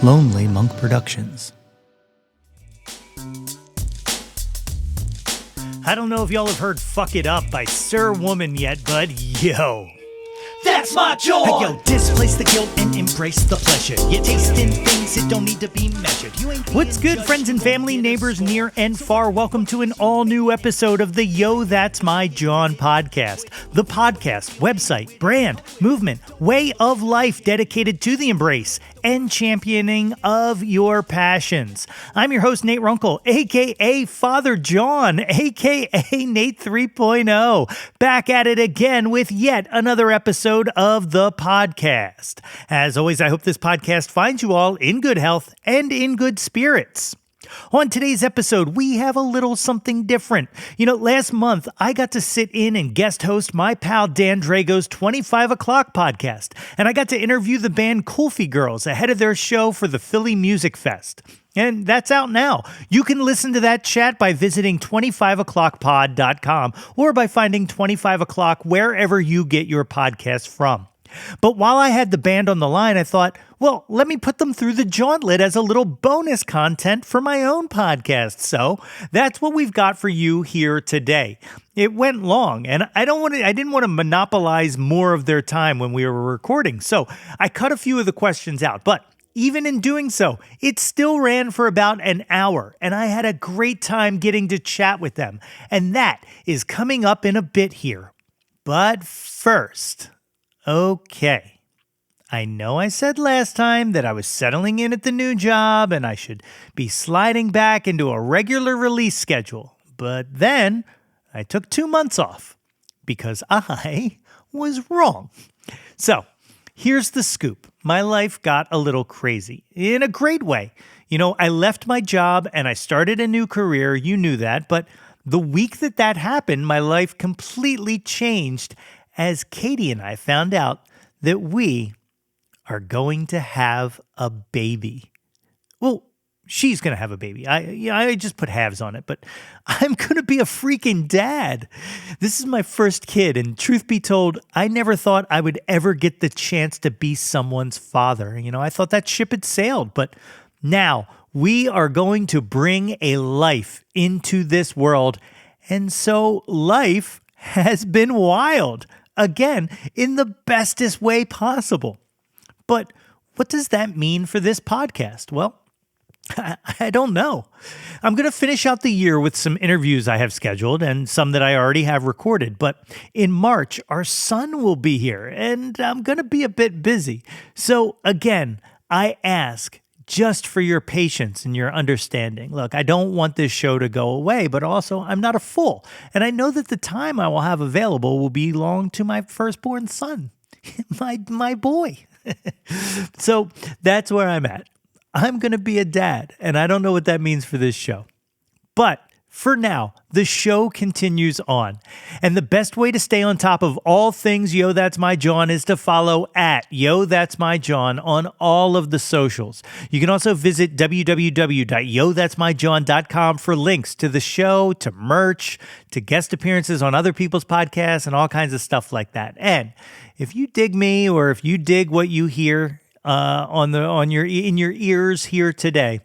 Lonely Monk Productions. I don't know if y'all have heard Fuck It Up by Sir Woman yet, but yo. That's my Jawn! Hey, yo, displace the guilt and embrace the pleasure. You're tasting things that don't need to be measured. What's good, friends and family, neighbors near and far? Welcome to an all-new episode of the Yo, That's My Jawn podcast. The podcast, website, brand, movement, way of life dedicated to the embrace and championing of your passions. I'm your host, Nate Runkle, a.k.a. Father Jawn, a.k.a. Nate 3.0, back at it again with yet another episode of the podcast. As always, I hope this podcast finds you all in good health and in good spirits. On today's episode, we have a little something different. You know, last month, I got to sit in and guest host my pal Dan Drago's 25 O'Clock podcast, and I got to interview the band Kulfigirls ahead of their show for the Philly Music Fest. And that's out now. You can listen to that chat by visiting 25o'clockpod.com or by finding 25 O'Clock wherever you get your podcast from. But while I had the band on the line, I thought, well, let me put them through the gauntlet as a little bonus content for my own podcast. So that's what we've got for you here today. It went long, and I didn't want to monopolize more of their time when we were recording. So I cut a few of the questions out, but even in doing so, it still ran for about an hour, and I had a great time getting to chat with them. And that is coming up in a bit here. But first, okay, I know I said last time that I was settling in at the new job and I should be sliding back into a regular release schedule. But then I took 2 months off because I was wrong. So here's the scoop. My life got a little crazy in a great way. You know, I left my job and I started a new career. You knew that. But the week that happened, my life completely changed as Katie and I found out that we are going to have a baby. Well, she's going to have a baby. I just put halves on it, but I'm going to be a freaking dad. This is my first kid, and truth be told, I never thought I would ever get the chance to be someone's father. You know, I thought that ship had sailed, but now we are going to bring a life into this world, and so life has been wild. Again, in the bestest way possible. But what does that mean for this podcast? Well, I don't know. I'm going to finish out the year with some interviews I have scheduled and some that I already have recorded. But in March, our son will be here, and I'm going to be a bit busy. So again, I ask just for your patience and your understanding. Look, I don't want this show to go away, but also I'm not a fool. And I know that the time I will have available will belong to my firstborn son, my boy. So that's where I'm at. I'm going to be a dad, and I don't know what that means for this show. But for now, the show continues on. And the best way to stay on top of all things Yo, That's My Jawn is to follow at Yo, That's My Jawn on all of the socials. You can also visit www.yothat'smyjawn.com for links to the show, to merch, to guest appearances on other people's podcasts, and all kinds of stuff like that. And if you dig me, or if you dig what you hear in your ears here today,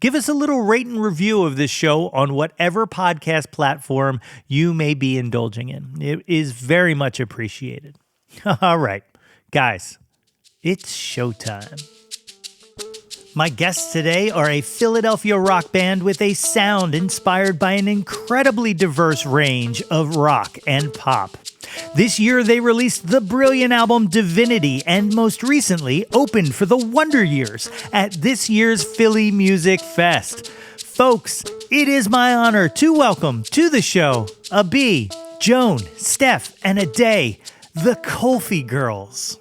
give us a little rate and review of this show on whatever podcast platform you may be indulging in. It is very much appreciated. All right, guys, it's showtime. My guests today are a Philadelphia rock band with a sound inspired by an incredibly diverse range of rock and pop. This year, they released the brilliant album Divinity and most recently opened for the Wonder Years at this year's Philly Music Fest. Folks, it is my honor to welcome to the show Abi, Joan, Steph, and Aday, the Kulfigirls.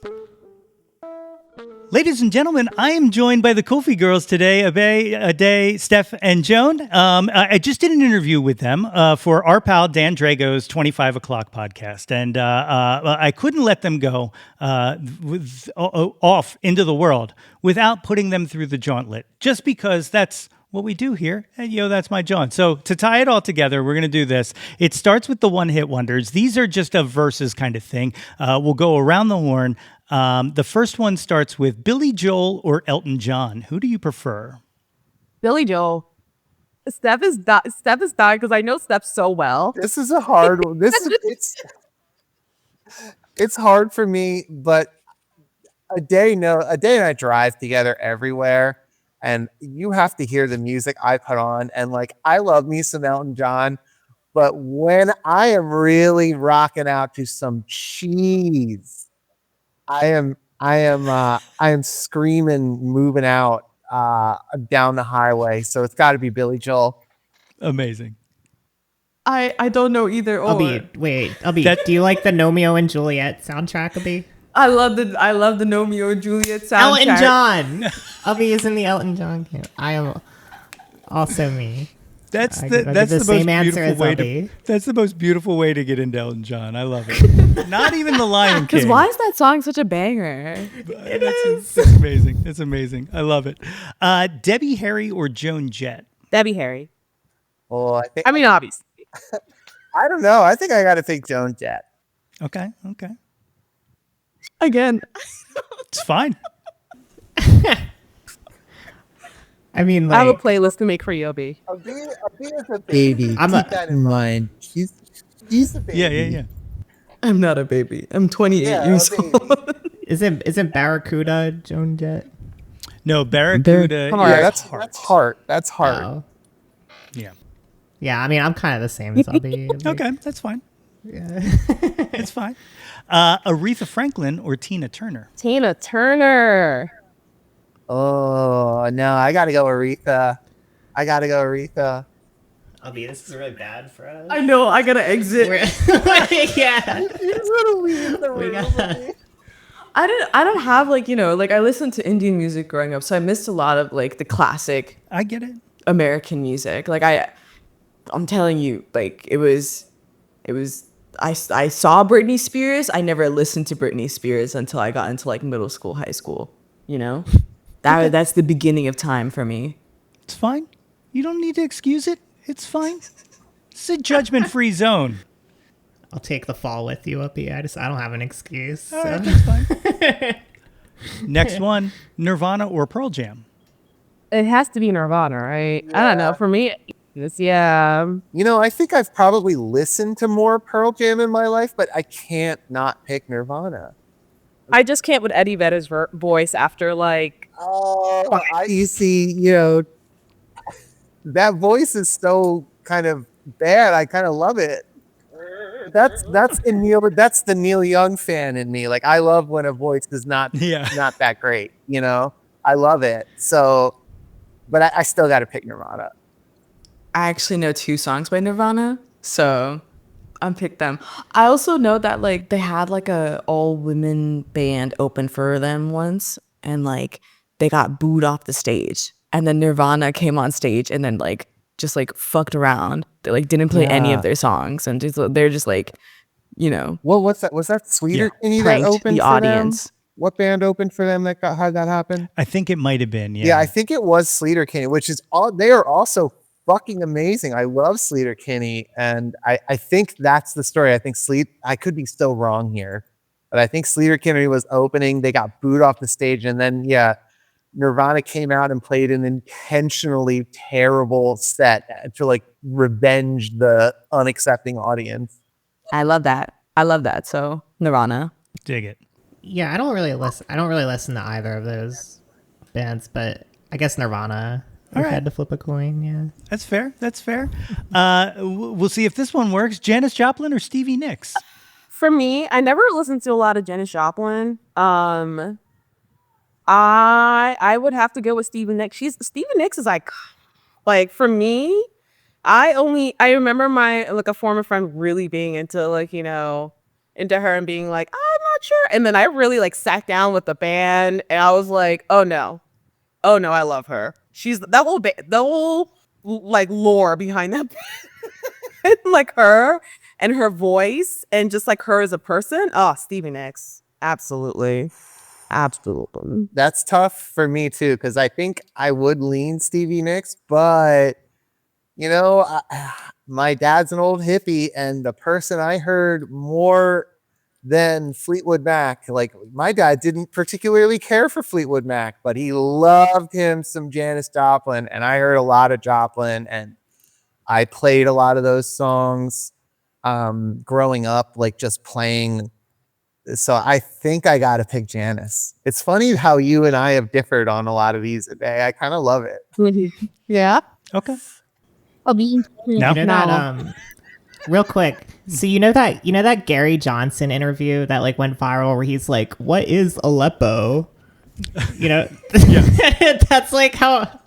Ladies and gentlemen, I am joined by the Kulfigirls today, Aday, Steph, and Joan. I just did an interview with them for our pal Dan Drago's 25 O'Clock podcast, and I couldn't let them go off into the world without putting them through the gauntlet, just because that's what we do here at Yo, That's My Jawn. So to tie it all together, we're going to do this. It starts with the one-hit wonders. These are just a verses kind of thing. We'll go around the horn. The first one starts with Billy Joel or Elton John. Who do you prefer? Billy Joel. Steph is dying because I know Steph so well. This is a hard one. It's hard for me, but a day and I drive together everywhere, and you have to hear the music I put on, and like I love me some Elton John, but when I am really rocking out to some cheese, I am screaming, moving out down the highway. So it's got to be Billy Joel. Amazing. I don't know either or. Abby, do you like the Romeo and Juliet soundtrack, Abby? I love the Romeo and Juliet soundtrack. Elton John. Abby is in the Elton John camp. I am also me. That's the most beautiful way to get into Elton John. I love it. Not even the Lion King. Because why is that song such a banger? It's amazing. It's amazing. I love it. Debbie Harry or Joan Jett? Debbie Harry. Well, obviously. I don't know. I think I got to take Joan Jett. Okay. Again. It's fine. I mean, I have a playlist to make for you, Abby. Abby is a baby. Keep that in mind. She's a baby. Yeah. I'm not a baby. I'm 28 years old. Isn't Barracuda Joan Jett? No, Barracuda. That's Heart. That's Heart. Oh. Yeah. Yeah, I mean, I'm kind of the same as Abby. Okay, that's fine. Yeah. It's fine. Aretha Franklin or Tina Turner? Tina Turner. Oh, no. I got to go Aretha. Abby, this is really bad for us. I know. I gotta exit. Yeah. I don't have I listened to Indian music growing up, so I missed a lot of like the classic. I get it. American music. Like I'm telling you, like it was. I saw Britney Spears. I never listened to Britney Spears until I got into like middle school, high school. You know, that's the beginning of time for me. It's fine. You don't need to excuse it. It's fine. It's a judgment-free zone. I'll take the fall with you, Abby. I don't have an excuse. All right, that's fine. Next one, Nirvana or Pearl Jam? It has to be Nirvana, right? Yeah. I don't know. For me, yeah. You know, I think I've probably listened to more Pearl Jam in my life, but I can't not pick Nirvana. I just can't with Eddie Vedder's voice after like. Oh, you see, that voice is so kind of bad. I kind of love it. That's the Neil Young fan in me. Like I love when a voice is not that great. I love it. So, but I still got to pick Nirvana. I actually know 2 songs by Nirvana, so I picked them. I also know that like they had like a all women band open for them once, and like they got booed off the stage, and then Nirvana came on stage and then like just like fucked around. They like didn't play any of their songs, and they're just like, Well, what's that? Was that Sweeter Kenny that opened the for audience? Them? What band opened for them that had that happen? I think it might have been. Yeah, I think it was Sleater Kinney, which is they are also fucking amazing. I love Sleater Kinney, and I think that's the story. I think I could be so wrong here, but I think Sleater Kinney was opening. They got booed off the stage, and then Nirvana came out and played an intentionally terrible set to like revenge the unaccepting audience. I love that. So Nirvana. Dig it. Yeah, I don't really listen to either of those bands, but I guess Nirvana. I had to flip a coin. Yeah, that's fair. We'll see if this one works. Janis Joplin or Stevie Nicks? For me, I never listened to a lot of Janis Joplin. I would have to go with Stevie Nicks. Stevie Nicks is like for me, I remember a former friend really being into into her and being like, I'm not sure. And then I really sat down with the band and I was like, oh no, I love her. She's the whole lore behind that band. Her and her voice and just her as a person. Oh, Stevie Nicks. Absolutely. That's tough for me too, because I think I would lean Stevie Nicks, but my dad's an old hippie, and the person I heard more then Fleetwood Mac, like my dad didn't particularly care for Fleetwood Mac, but he loved him some Janis Joplin, and I heard a lot of Joplin, and I played a lot of those songs growing up, like just playing. So I think I got to pick Janis. It's funny how you and I have differed on a lot of these today. I kind of love it. Yeah. Okay. I'll be Now? You know that real quick. So you know that Gary Johnson interview that like went viral where he's like, "What is Aleppo?" You know, that's like how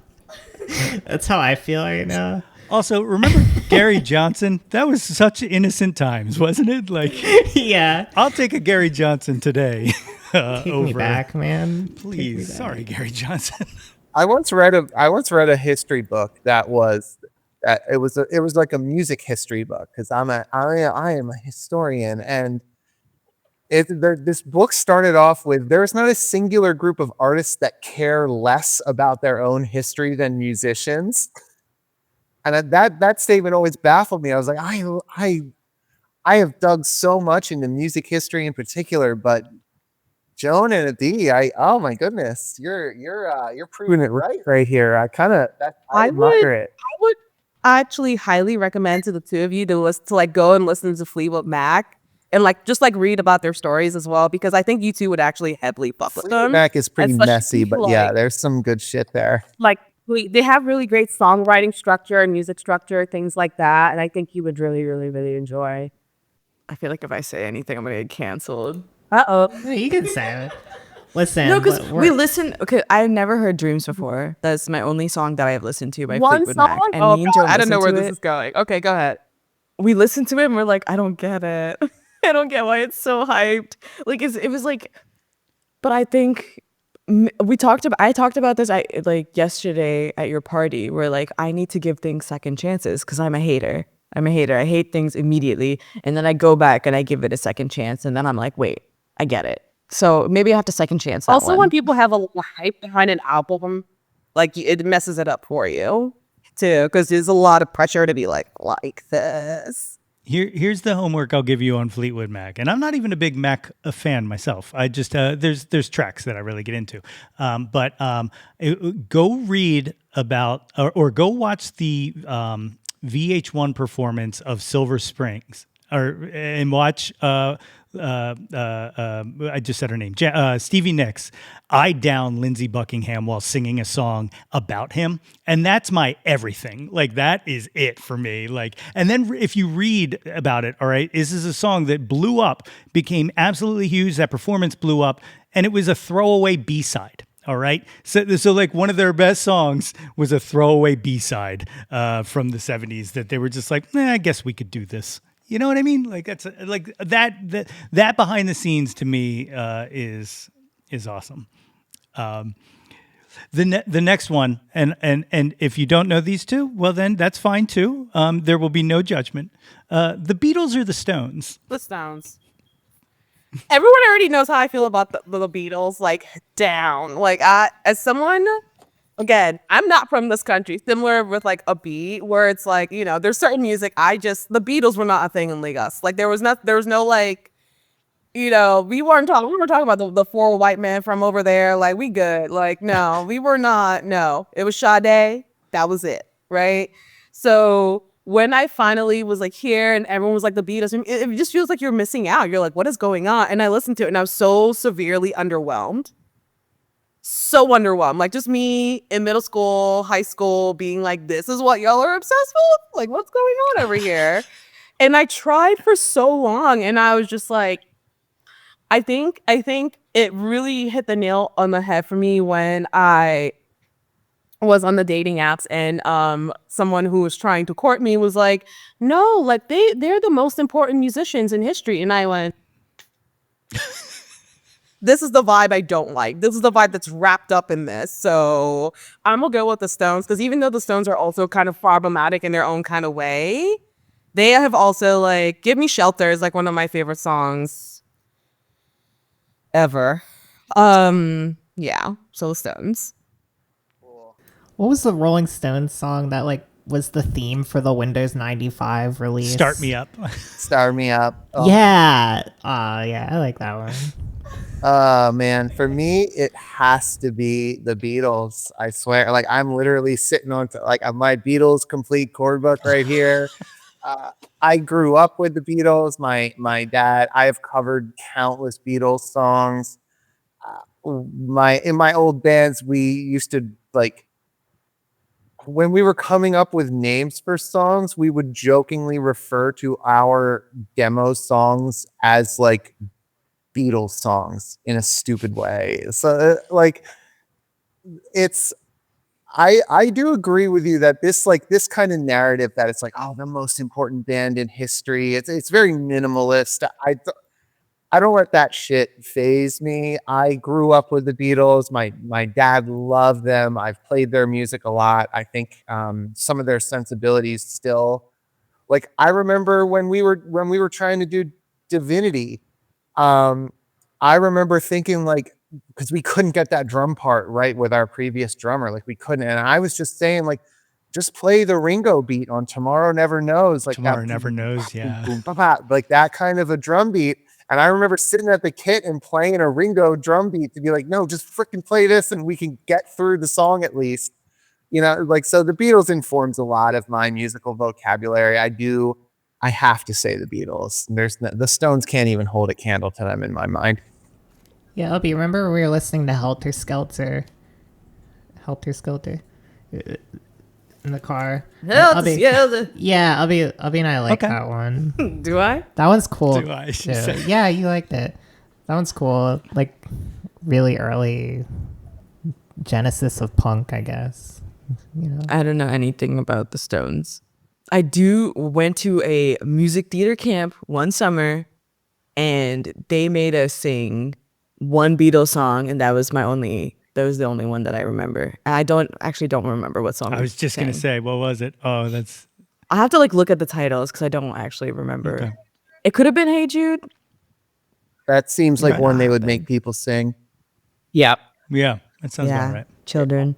I feel right now. Also, remember Gary Johnson? That was such innocent times, wasn't it? Like, yeah, I'll take a Gary Johnson today. Take me back, man. Please. Sorry, Gary Johnson. I once read a history book that was it was like a music history book, because I am a historian, and this book started off with, there's not a singular group of artists that care less about their own history than musicians. And that statement always baffled me. I was like, I have dug so much into music history in particular, but Joan and Adi, oh my goodness, you're proving it right here. I admire it. I would actually highly recommend to the two of you to like go and listen to Fleetwood Mac and like just like read about their stories as well, because I think you two would actually heavily fuck with them. Fleetwood Mac is pretty messy, but like, yeah, there's some good shit there. Like they have really great songwriting structure and music structure, things like that, and I think you would really, really, really enjoy. I feel like if I say anything, I'm gonna get canceled. You can say it. Listen, no, because we listen. Okay, I've never heard "Dreams" before. That's my only song that I've listened to by Fleetwood Mac. And me and Joan, I don't know where this is going. Okay, go ahead. We listened to it and we're like, I don't get it. I don't get why it's so hyped. Like it was like, but I think I talked about this like yesterday at your party, where like I need to give things second chances because I'm a hater. I hate things immediately, and then I go back and I give it a second chance, and then I'm like, wait, I get it. So maybe I have to second chance that Also, one. when people have a hype behind an album, like it messes it up for you too, because there's a lot of pressure to be like this. Here's the homework I'll give you on Fleetwood Mac, and I'm not even a big Mac fan myself. I just there's tracks that I really get into, but go read about or go watch the VH1 performance of Silver Springs, and watch. I just said her name. Stevie Nicks eyed down Lindsey Buckingham while singing a song about him, and that's my everything. Like that is it for me. Like, and then if you read about it, all right, this is a song that blew up, became absolutely huge. That performance blew up, and it was a throwaway B-side. All right. So like one of their best songs was a throwaway B-side from the 70s that they were just like, I guess we could do this. You know what I mean? Like that's like that behind the scenes to me is awesome. The next one, and if you don't know these two, well then that's fine too. There will be no judgment. The Beatles or the Stones? The Stones. Everyone already knows how I feel about the Beatles. Like down. Like as someone, again, I'm not from this country. Similar with like a beat where it's like, you know, there's certain music the Beatles were not a thing in Lagos. Like there was no like, you know, we were talking about the four white men from over there. Like we good. Like no, we were not. No, it was Sade. That was it. Right. So when I finally was like here and everyone was like the Beatles, it just feels like you're missing out. You're like, what is going on? And I listened to it and I was so severely underwhelmed. So underwhelmed. Like just me in middle school, high school, being like, this is what y'all are obsessed with? Like, what's going on over here? And I tried for so long and I was just like, I think it really hit the nail on the head for me when I was on the dating apps and someone who was trying to court me was like, no, like they're the most important musicians in history. And I went, this is the vibe I don't like. This is the vibe that's wrapped up in this. So I'm gonna go with the Stones, because even though the Stones are also kind of problematic in their own kind of way, they have also like Give Me Shelter is like one of my favorite songs ever. Yeah, so the Stones. What was the Rolling Stones song that like was the theme for the Windows 95 release. Start Me Up. Start Me Up. Oh. Yeah. Yeah, I like that one. Oh man, for me it has to be the Beatles. I swear, like I'm literally sitting on my Beatles complete chord book right here. I grew up with the Beatles. My dad. I have covered countless Beatles songs. In my old bands, we used to like when we were coming up with names for songs, we would jokingly refer to our demo songs as like Beatles songs in a stupid way. So it's I do agree with you that this kind of narrative that it's like, oh, the most important band in history. It's very minimalist. I don't let that shit phase me. I grew up with the Beatles. My dad loved them. I've played their music a lot. I think some of their sensibilities still, like I remember when we were trying to do Divinity. I remember thinking like, because we couldn't get that drum part right with our previous drummer, like we couldn't, and I was just saying like, just play the Ringo beat on Tomorrow Never Knows, like Tomorrow that, Never Knows, yeah. boom, ba, ba, like that kind of a drum beat. And I remember sitting at the kit and playing a Ringo drum beat to be like, no, just freaking play this and we can get through the song at least. You know, like, so the Beatles informs a lot of my musical vocabulary. I have to say the Beatles. The Stones can't even hold a candle to them in my mind. Yeah, Obi, remember we were listening to Helter Skelter in the car. Helter Skelter. Yeah, Obi and I like Okay. that one. Do I? That one's cool. Do I? She too. said. Yeah, you liked it. That one's cool. Like really early genesis of punk, I guess. You know. I don't know anything about the Stones. I went to a music theater camp one summer, and they made us sing one Beatles song, and that was the only one that I remember. I don't remember what song. I was just going to say, what was it? Oh, that's... I have to like look at the titles because I don't actually remember. Okay. It could have been Hey Jude. That seems like Right. one they would make people sing. Yep. Yeah, that sounds about right. Children.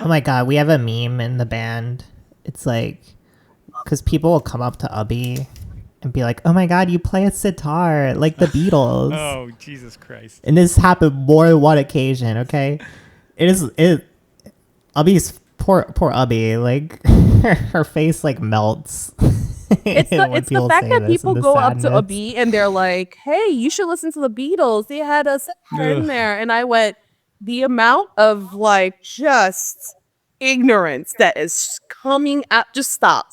Oh my god, we have a meme in the band. It's like, because people will come up to Ubby and be like, "Oh my god, you play a sitar like the Beatles." Oh, Jesus Christ. And this happened more than one occasion. Okay, Ubby's poor Ubby, like her face like melts. It's when the people fact say that this people and the go up to a sadness. beat and they're like, "Hey, you should listen to the Beatles. They had a sitar in Ugh. there." And I went, the amount of like just ignorance that is coming out. Just stop.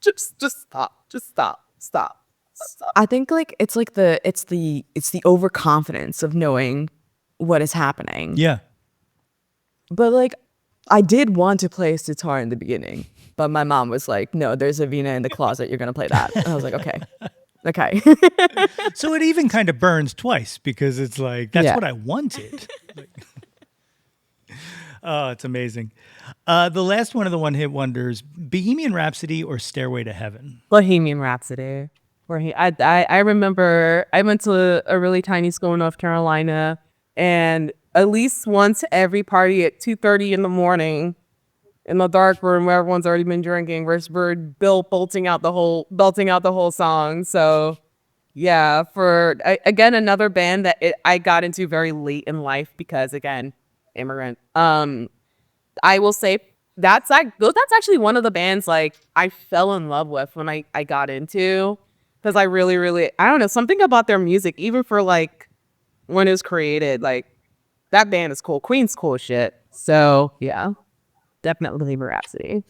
Just stop. Just stop. Stop. Stop. I think like it's the overconfidence of knowing what is happening. Yeah. But like I did want to play sitar in the beginning, but my mom was like, "No, there's a Vina in the closet. You're gonna play that." And I was like, "Okay, okay." So it even kind of burns twice because it's like, that's Yeah. what I wanted. Oh, it's amazing. The last one of the one-hit wonders, Bohemian Rhapsody or Stairway to Heaven? Bohemian Rhapsody. I remember I went to a really tiny school in North Carolina, and at least once every party at 2:30 in the morning in the dark room where everyone's already been drinking, we're belting out the whole song. So yeah, again, another band that I got into very late in life because again, immigrant. I will say that's actually one of the bands like I fell in love with when I got into, because I really, really, I don't know, something about their music, even for like when it was created, like that band is cool. Queen's cool shit. So yeah, definitely Rhapsody.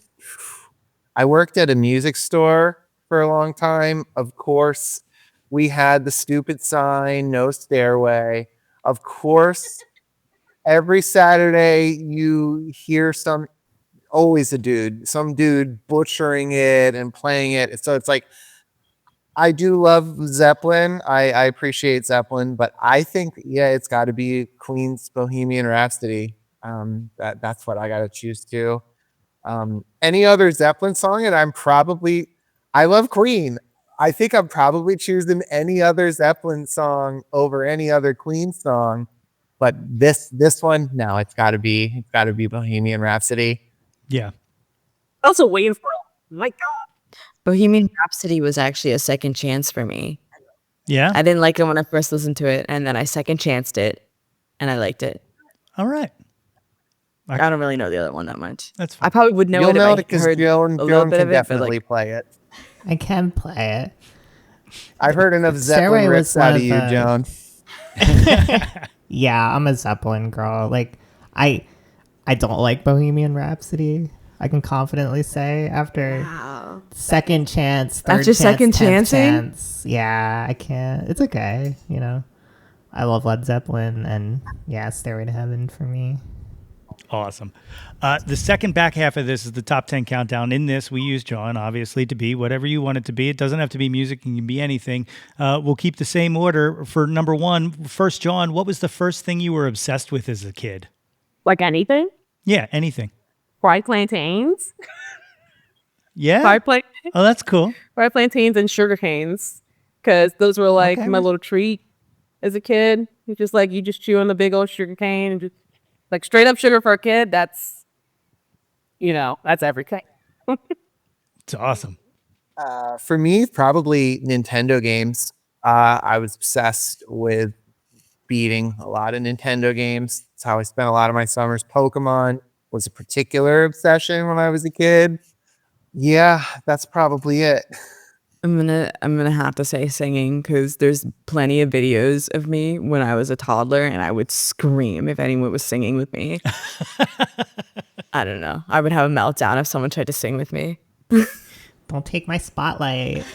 I worked at a music store for a long time. Of course, we had the stupid sign, no stairway. Of course, every Saturday you hear some dude butchering it and playing it. So it's like, I do love Zeppelin. I appreciate Zeppelin, but I think, yeah, it's got to be Queen's Bohemian Rhapsody. That's what I got to choose to. Any other Zeppelin song, and I love Queen. I think I'm probably choosing any other Zeppelin song over any other Queen song. But this one, no, it's got to be Bohemian Rhapsody. Yeah. Also waiting for my God. Bohemian Rhapsody was actually a second chance for me. Yeah. I didn't like it when I first listened to it, and then I second chanced it, and I liked it. All right. I don't really know the other one that much. That's fine. I probably would know You'll it know if it I because heard Jawn a little bit can of it, but definitely like, play it. I can play it. I've heard enough Stairway Zeppelin was riffs out one of of you, the- Jawn. Yeah, I'm a Zeppelin girl. Like, I don't like Bohemian Rhapsody. I can confidently say after wow. second chance, third After chance, second 10th chancing? chance. Yeah, I can't. It's okay. You know, I love Led Zeppelin, and yeah, Stairway to Heaven for me. Awesome. The second back half of this is the top 10 countdown. In this, we use Jawn, obviously, to be whatever you want it to be. It doesn't have to be music. It can be anything. We'll keep the same order. For number one, first, Jawn, what was the first thing you were obsessed with as a kid? Like anything? Yeah, anything. Fried plantains. Yeah? Fried Oh, that's cool. plantains and sugar canes. Because those were like Okay. my little treat as a kid. You just chew on the big old sugar cane and just like straight up sugar for a kid. That's everything. It's awesome. For me, probably Nintendo games. I was obsessed with beating a lot of Nintendo games. That's how I spent a lot of my summers. Pokemon was a particular obsession when I was a kid. Yeah, that's probably it. I'm gonna have to say singing, because there's plenty of videos of me when I was a toddler, and I would scream if anyone was singing with me. I don't know. I would have a meltdown if someone tried to sing with me. Don't take my spotlight.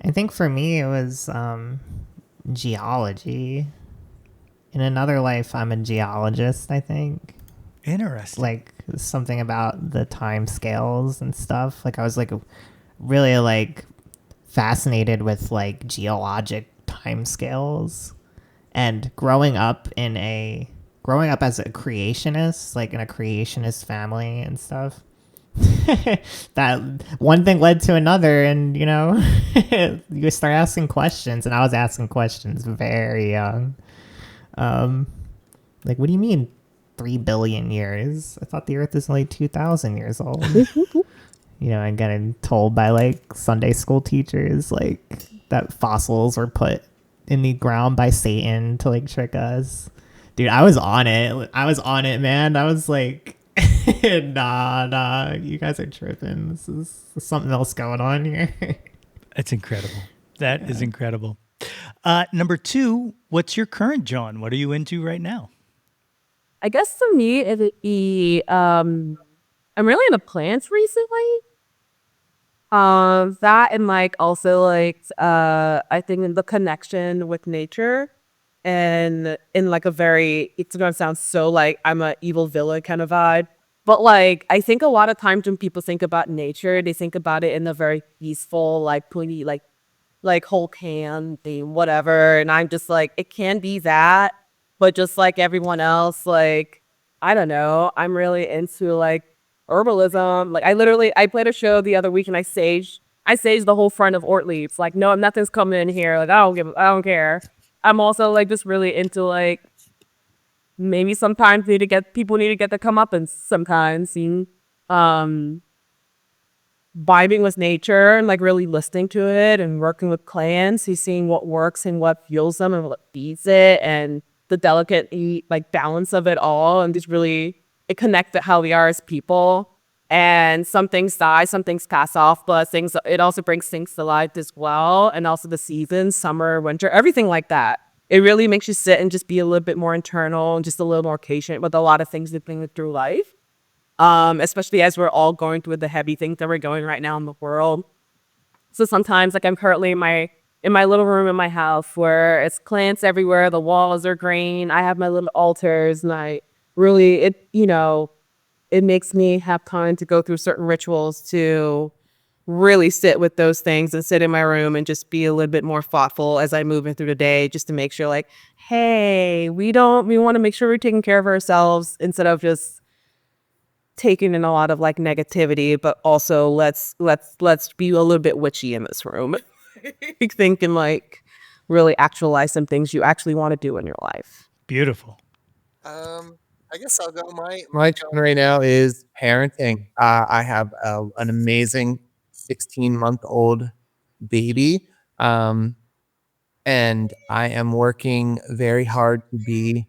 I think for me it was geology. In another life, I'm a geologist, I think. Interesting. Like something about the time scales and stuff. Like I was like really like fascinated with like geologic time scales, and growing up as a creationist, like in a creationist family and stuff. That one thing led to another, and you know, you start asking questions, and I was asking questions very young. Like, what do you mean 3 billion years? I thought the earth is only 2,000 years old. You know, I'm getting told by like Sunday school teachers like that fossils were put in the ground by Satan to like trick us. Dude, I was on it, man. I was like, nah, you guys are tripping. This is something else going on here. That's incredible. That is incredible. Number two, what's your current Jawn? What are you into right now? I guess for me, it would be I'm really into plants recently. That and like also like I think in the connection with nature, and in like a very, it's gonna sound so like I'm a evil villain kind of vibe. But like I think a lot of times when people think about nature, they think about it in a very peaceful, like pretty like whole can theme, whatever. And I'm just like, it can be that, but just like everyone else, like, I don't know. I'm really into like herbalism. Like I played a show the other week and I saged the whole front of Ortlieb's. Like, no, nothing's coming in here. Like, I don't care. I'm also like just really into like, maybe sometimes people need to get the comeuppance sometimes. Vibing with nature and like really listening to it and working with plants, he's seeing what works and what fuels them and what feeds it, and the delicate like balance of it all, and just really it connects to how we are as people. And some things die, some things pass off, but it also brings things to life as well. And also the seasons, summer, winter, everything like that. It really makes you sit and just be a little bit more internal and just a little more patient with a lot of things that bring through life. Especially as we're all going through the heavy things that we're going right now in the world. So sometimes, like I'm currently in my little room in my house where it's plants everywhere, the walls are green. I have my little altars, and it makes me have time to go through certain rituals to really sit with those things and sit in my room and just be a little bit more thoughtful as I move in through the day, just to make sure like, hey, we want to make sure we're taking care of ourselves instead of just taking in a lot of like negativity, but also let's be a little bit witchy in this room. Think and like really actualize some things you actually want to do in your life. Beautiful. I guess I'll go. My genre right now is parenting. I have an amazing 16-month-old baby, and I am working very hard to be.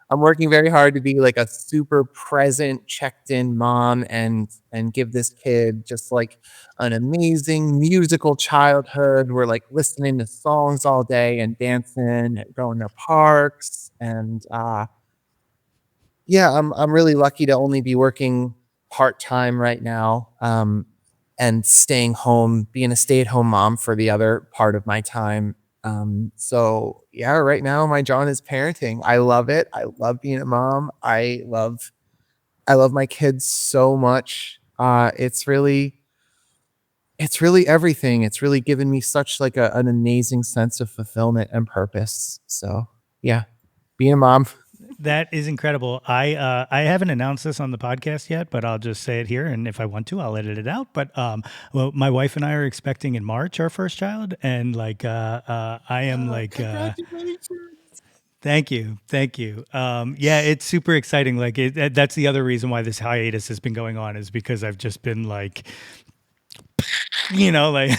I'm working very hard to be like a super present, checked in mom and give this kid just like an amazing musical childhood. We're like listening to songs all day and dancing and going to parks and yeah, I'm really lucky to only be working part-time right now, and staying home, being a stay-at-home mom for the other part of my time. So yeah, right now my John is parenting. I love it. I love being a mom. I love my kids so much. It's really everything. It's really given me such like an amazing sense of fulfillment and purpose. So yeah, being a mom. That is incredible. I haven't announced this on the podcast yet, but I'll just say it here, and if I want to, I'll edit it out. But well, my wife and I are expecting in March our first child, and like I am thank you, thank you. Yeah, it's super exciting. Like that's the other reason why this hiatus has been going on is because I've just been like like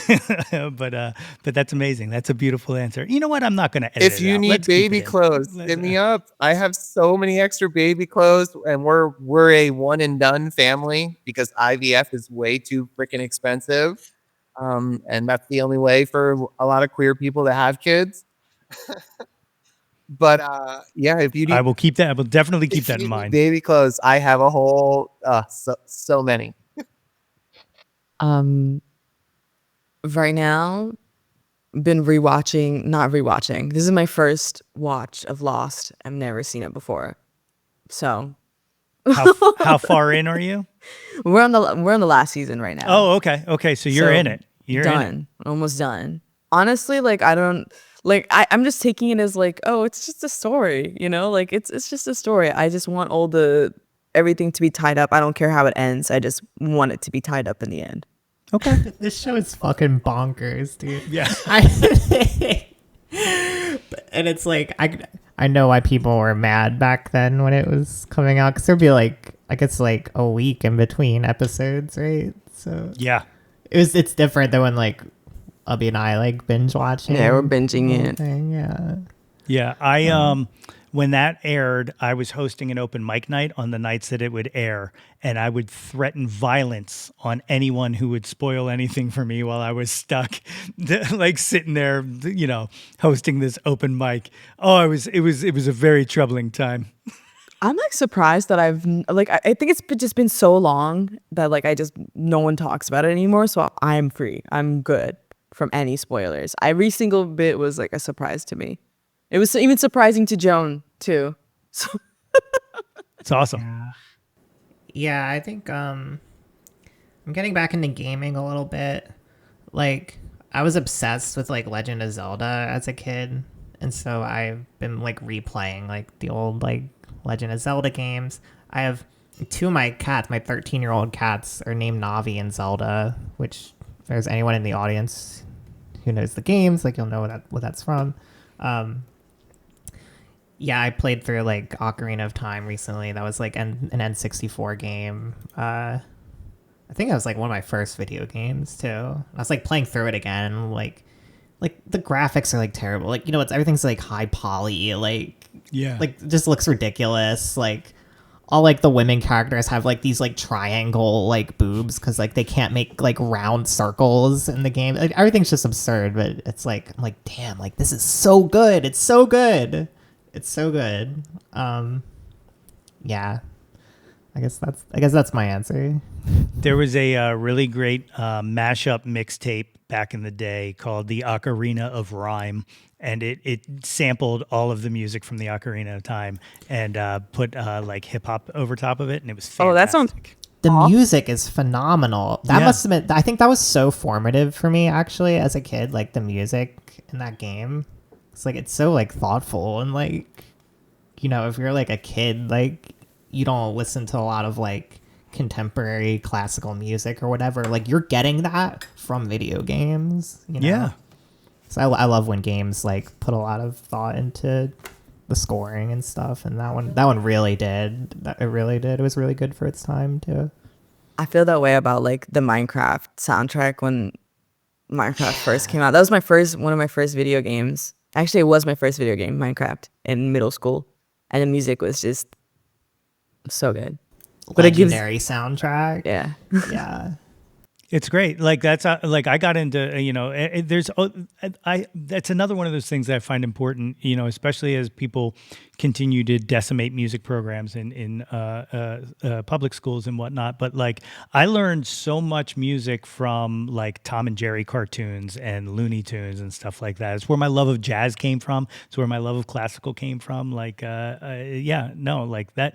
but that's amazing. That's a beautiful answer. You know what? I'm not going to edit If it you out. need Let's keep it baby in. clothes, hit me up. I have so many extra baby clothes, and we're a one and done family because IVF is way too freaking expensive. And that's the only way for a lot of queer people to have kids. But yeah, if you I need will keep that. I will definitely keep if that in you need mind. baby clothes, I have a whole so many. Right now, been rewatching, not rewatching. This is my first watch of Lost. I've never seen it before. So How far in are you? we're on the last season right now. Oh, okay. Okay, so you're So, in it. You're in it. done. Almost done. Honestly, like I don't like I'm just taking it as like, oh, it's just a story, Like it's just a story. I just want everything to be tied up. I don't care how it ends. I just want it to be tied up in the end. Okay. This show is fucking bonkers, dude. Yeah. And it's like I know why people were mad back then when it was coming out, because there'd be like, I guess, like a week in between episodes, right? So Yeah. it's different than when like Abby and I like binge watching. Yeah, we're binging the whole it. thing, yeah. Yeah. I when that aired, I was hosting an open mic night on the nights that it would air, and I would threaten violence on anyone who would spoil anything for me while I was stuck, like sitting there, hosting this open mic. Oh, it was a very troubling time. I'm like surprised that I've like I think it's just been so long that like no one talks about it anymore. So I'm free. I'm good from any spoilers. Every single bit was like a surprise to me. It was even surprising to Joan too. So It's awesome. Yeah, I think I'm getting back into gaming a little bit. Like, I was obsessed with like Legend of Zelda as a kid, and so I've been like replaying like the old like Legend of Zelda games. I have two of my cats, my 13-year-old cats, are named Navi and Zelda, which if there's anyone in the audience who knows the games, like you'll know what that's from. Yeah, I played through like Ocarina of Time recently. That was like an N64 game. I think that was like one of my first video games too. I was like playing through it again, and like the graphics are like terrible. Like everything's like high poly. Like just looks ridiculous. Like all like the women characters have like these like triangle like boobs because like they can't make like round circles in the game. Like everything's just absurd. But it's like I'm like, damn, like this is so good. It's so good. It's so good. Yeah. I guess that's my answer. There was a really great mashup mixtape back in the day called the Ocarina of Rhyme, and it sampled all of the music from the Ocarina of Time and put like hip hop over top of it, and it was fantastic. Oh, that sounds The music is phenomenal. That must have been, I think that was so formative for me actually as a kid, like the music in that game. It's like, it's so like thoughtful, and like, if you're like a kid, like you don't listen to a lot of like contemporary classical music or whatever, like you're getting that from video games, Yeah. So I love when games like put a lot of thought into the scoring and stuff, and that one really did. It really did. It was really good for its time too. I feel that way about like the Minecraft soundtrack when Minecraft first came out. That was one of my first video games. Actually, it was my first video game, Minecraft, in middle school, and the music was just so good. But legendary soundtrack. Yeah. Yeah. It's great. Like that's like I got into, that's another one of those things that I find important, especially as people continue to decimate music programs in public schools and whatnot. But like I learned so much music from like Tom and Jerry cartoons and Looney Tunes and stuff like that. It's where my love of jazz came from. It's where my love of classical came from. Like, like that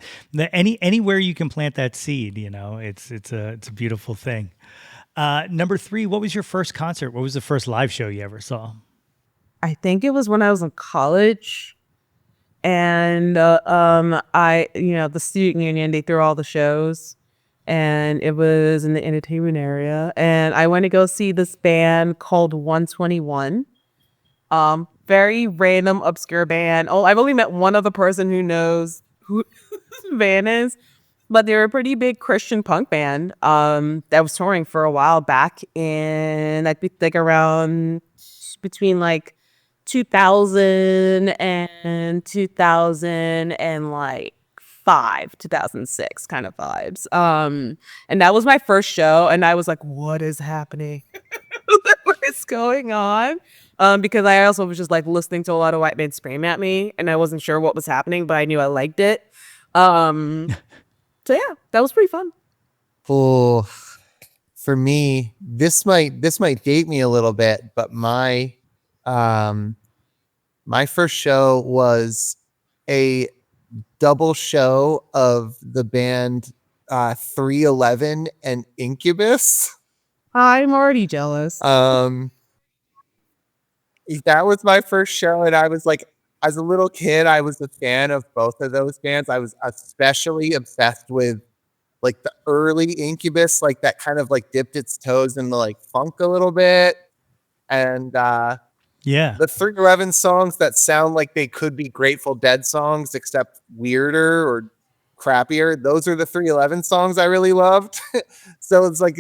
anywhere you can plant that seed, it's a beautiful thing. Number 3, what was your first concert? What was the first live show you ever saw? I think it was when I was in college, and the student union, they threw all the shows, and it was in the entertainment area, and I went to go see this band called 121. Very random, obscure band. Oh, I've only met one other person who knows who the band is. But they were a pretty big Christian punk band that was touring for a while back in, I think, like around between like 2000 and 2005, 2006 kind of vibes. And that was my first show, and I was like, what is happening? What is going on? Because I also was just like listening to a lot of white men scream at me, and I wasn't sure what was happening, but I knew I liked it. So yeah, that was pretty fun. Oh, for me, this might date me a little bit, but my first show was a double show of the band 311 and Incubus. I'm already jealous. That was my first show, and I was like, as a little kid, I was a fan of both of those bands. I was especially obsessed with like the early Incubus, like that kind of like dipped its toes into like funk a little bit. And the 311 songs that sound like they could be Grateful Dead songs, except weirder or crappier. Those are the 311 songs I really loved. So it was like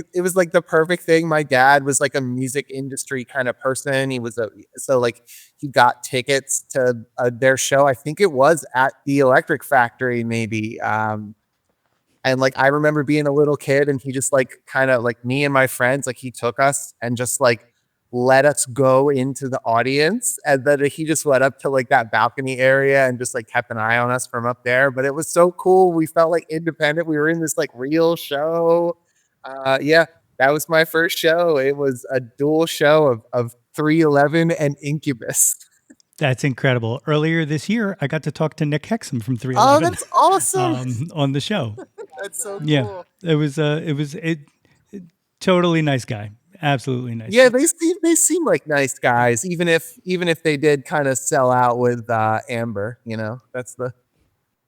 the perfect thing. My dad was like a music industry kind of person. He got tickets to their show. I think it was at the Electric Factory, maybe. And like, I remember being a little kid, and he just like kind of like me and my friends, like he took us and just like let us go into the audience, and then he just went up to like that balcony area and just like kept an eye on us from up there. But it was so cool. We felt like independent. We were in this like real show. That was my first show. It was a dual show of 311 and Incubus. That's incredible. Earlier this year, I got to talk to Nick Hexum from 311. Oh, that's awesome. On the show. That's so cool. Yeah, it was totally nice guy. Absolutely nice. Yeah, they seem like nice guys, even if they did kind of sell out with Amber. That's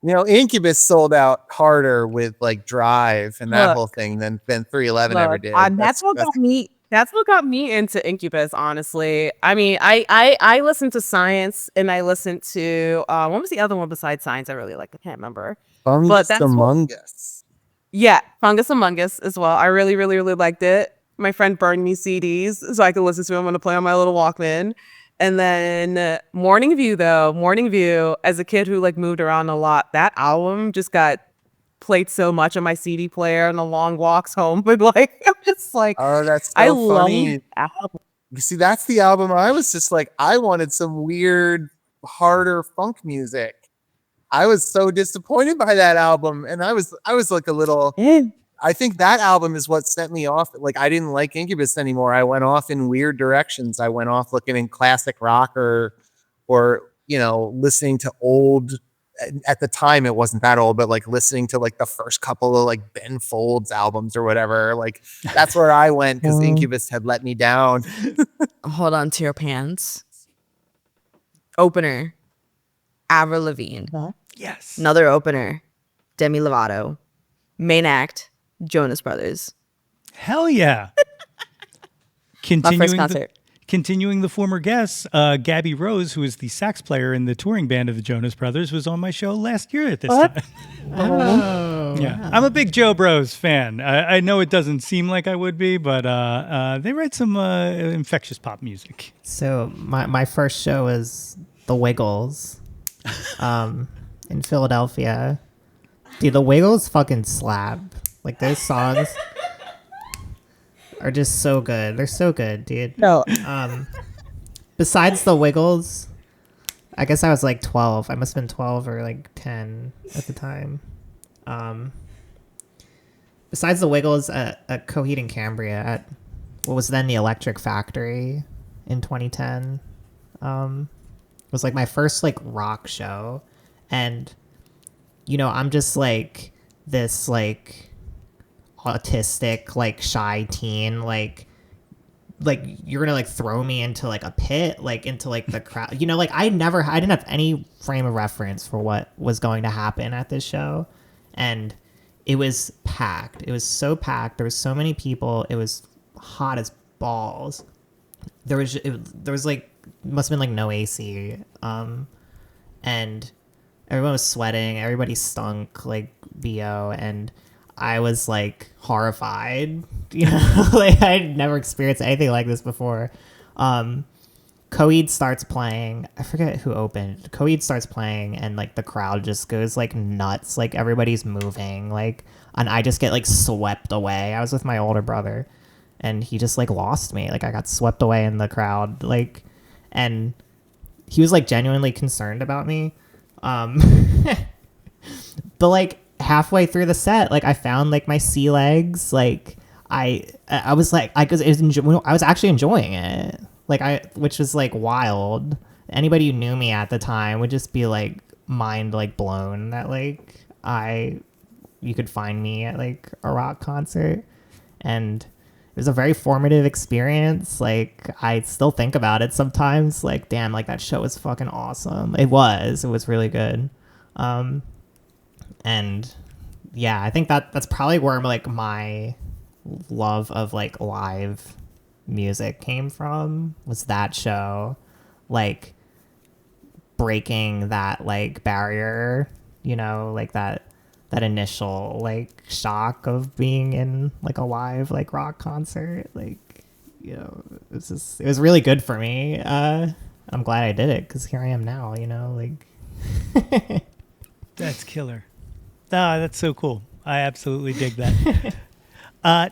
Incubus sold out harder with like Drive and that whole thing than 311 ever did. That's what got me. That's what got me into Incubus, honestly. I mean, I listened to Science, and I listened to what was the other one besides Science I really liked? I can't remember. Fungus Among Us. Yeah, Fungus Among Us as well. I really, really, really liked it. My friend burned me CDs so I could listen to them when I play on my little Walkman. And then Morning View, as a kid who like moved around a lot, that album just got played so much on my CD player on the long walks home. But like, I'm just like, oh, that's so I funny. love that album. You see, that's the album I was just like, I wanted some weird, harder funk music. I was so disappointed by that album, and I was like a little. I think that album is what sent me off. Like, I didn't like Incubus anymore. I went off in weird directions. I went off looking in classic rock or listening to old. At the time, it wasn't that old, but like listening to like the first couple of like Ben Folds albums or whatever. Like, that's where I went because Incubus had let me down. Hold on to your pants. Opener, Avril Lavigne. Yes. Another opener, Demi Lovato. Main act, Jonas Brothers. Hell yeah. My first concert. continuing the former guests, Gabby Rose, who is the sax player in the touring band of the Jonas Brothers, was on my show last year at this time. Oh, Yeah, wow. I'm a big Joe Bros fan. I know it doesn't seem like I would be, but they write some infectious pop music. So my first show was the Wiggles, in Philadelphia. Dude, the Wiggles fucking slap. Like those songs are just so good. They're so good, dude. No, Besides the Wiggles, I guess I was like 12. I must have been 12 or like 10 at the time. Besides the Wiggles at Coheed and Cambria at what was then the Electric Factory in 2010, was like my first like rock show. And, you know, I'm just like this like autistic, like shy teen, like you're gonna like throw me into like a pit, like into like the crowd, you know, like I didn't have any frame of reference for what was going to happen at this show. And it was packed. It was so packed. There was so many people. It was hot as balls. There was like, must have been like no AC. And everyone was sweating. Everybody stunk like BO. And I was like horrified, you know, like I'd never experienced anything like this before. Coheed starts playing. I forget who opened. Coheed starts playing, and like the crowd just goes like nuts. Like everybody's moving, like, and I just get like swept away. I was with my older brother, and he just like lost me. Like I got swept away in the crowd, like, and he was like genuinely concerned about me. But like halfway through the set, like I found like my sea legs. Like I was like, I was actually enjoying it. Like which was like wild. Anybody who knew me at the time would just be like mind like blown that like you could find me at like a rock concert. And it was a very formative experience. Like I still think about it sometimes, like damn, like that show was fucking awesome. It was really good. And yeah, I think that's probably where like my love of like live music came from, was that show, like breaking that like barrier, you know, like that initial like shock of being in like a live like rock concert. Like, you know, it was really good for me. I'm glad I did it because here I am now, you know, like. That's killer. Ah, that's so cool. I absolutely dig that.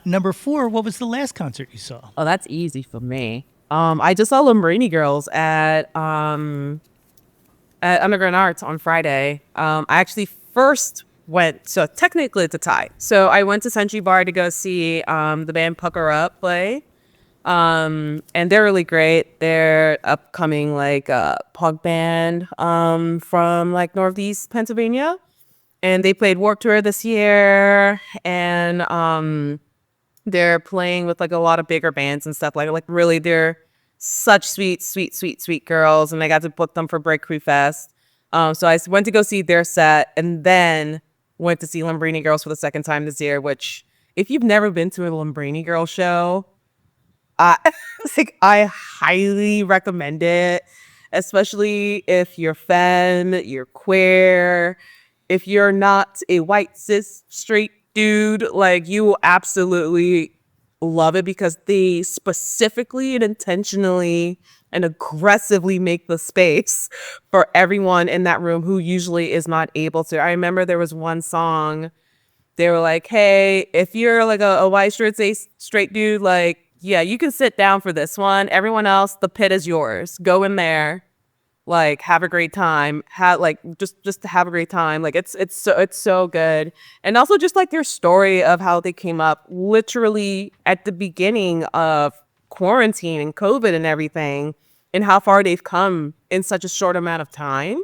Number 4, what was the last concert you saw? oh, that's easy for me. I just saw Lambrini Girls at Underground Arts on Friday. I actually first went, so technically it's a tie. So I went to Century Bar to go see the band Pucker Up play. And they're really great. They're upcoming like punk band from like Northeast Pennsylvania. And they played Warped Tour this year, and they're playing with like a lot of bigger bands and stuff. Like really, they're such sweet girls, and I got to book them for Break Crew Fest. So I went to go see their set, and then went to see Lambrini Girls for the second time this year. Which, if you've never been to a Lambrini Girl show, I highly recommend it, especially if you're femme, you're queer. If you're not a white cis straight dude, like you will absolutely love it because they specifically and intentionally and aggressively make the space for everyone in that room who usually is not able to. I remember there was one song, they were like, hey, if you're like a white straight dude, like, yeah, you can sit down for this one. Everyone else, the pit is yours. Go in there. Like, have a great time. Just have a great time. Like, it's so good. And also just like their story of how they came up literally at the beginning of quarantine and COVID and everything, and how far they've come in such a short amount of time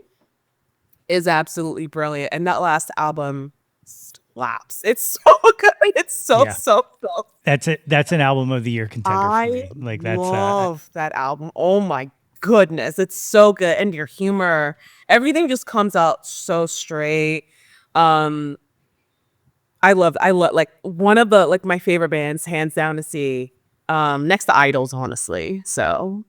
is absolutely brilliant. And that last album slaps. It's so good. It's so. That's it. That's an album of the year contender for me. I Like that's love that album. Oh my goodness, it's so good. And your humor, everything just comes out so straight. I love like one of the like my favorite bands hands down to see next to Idols, honestly. So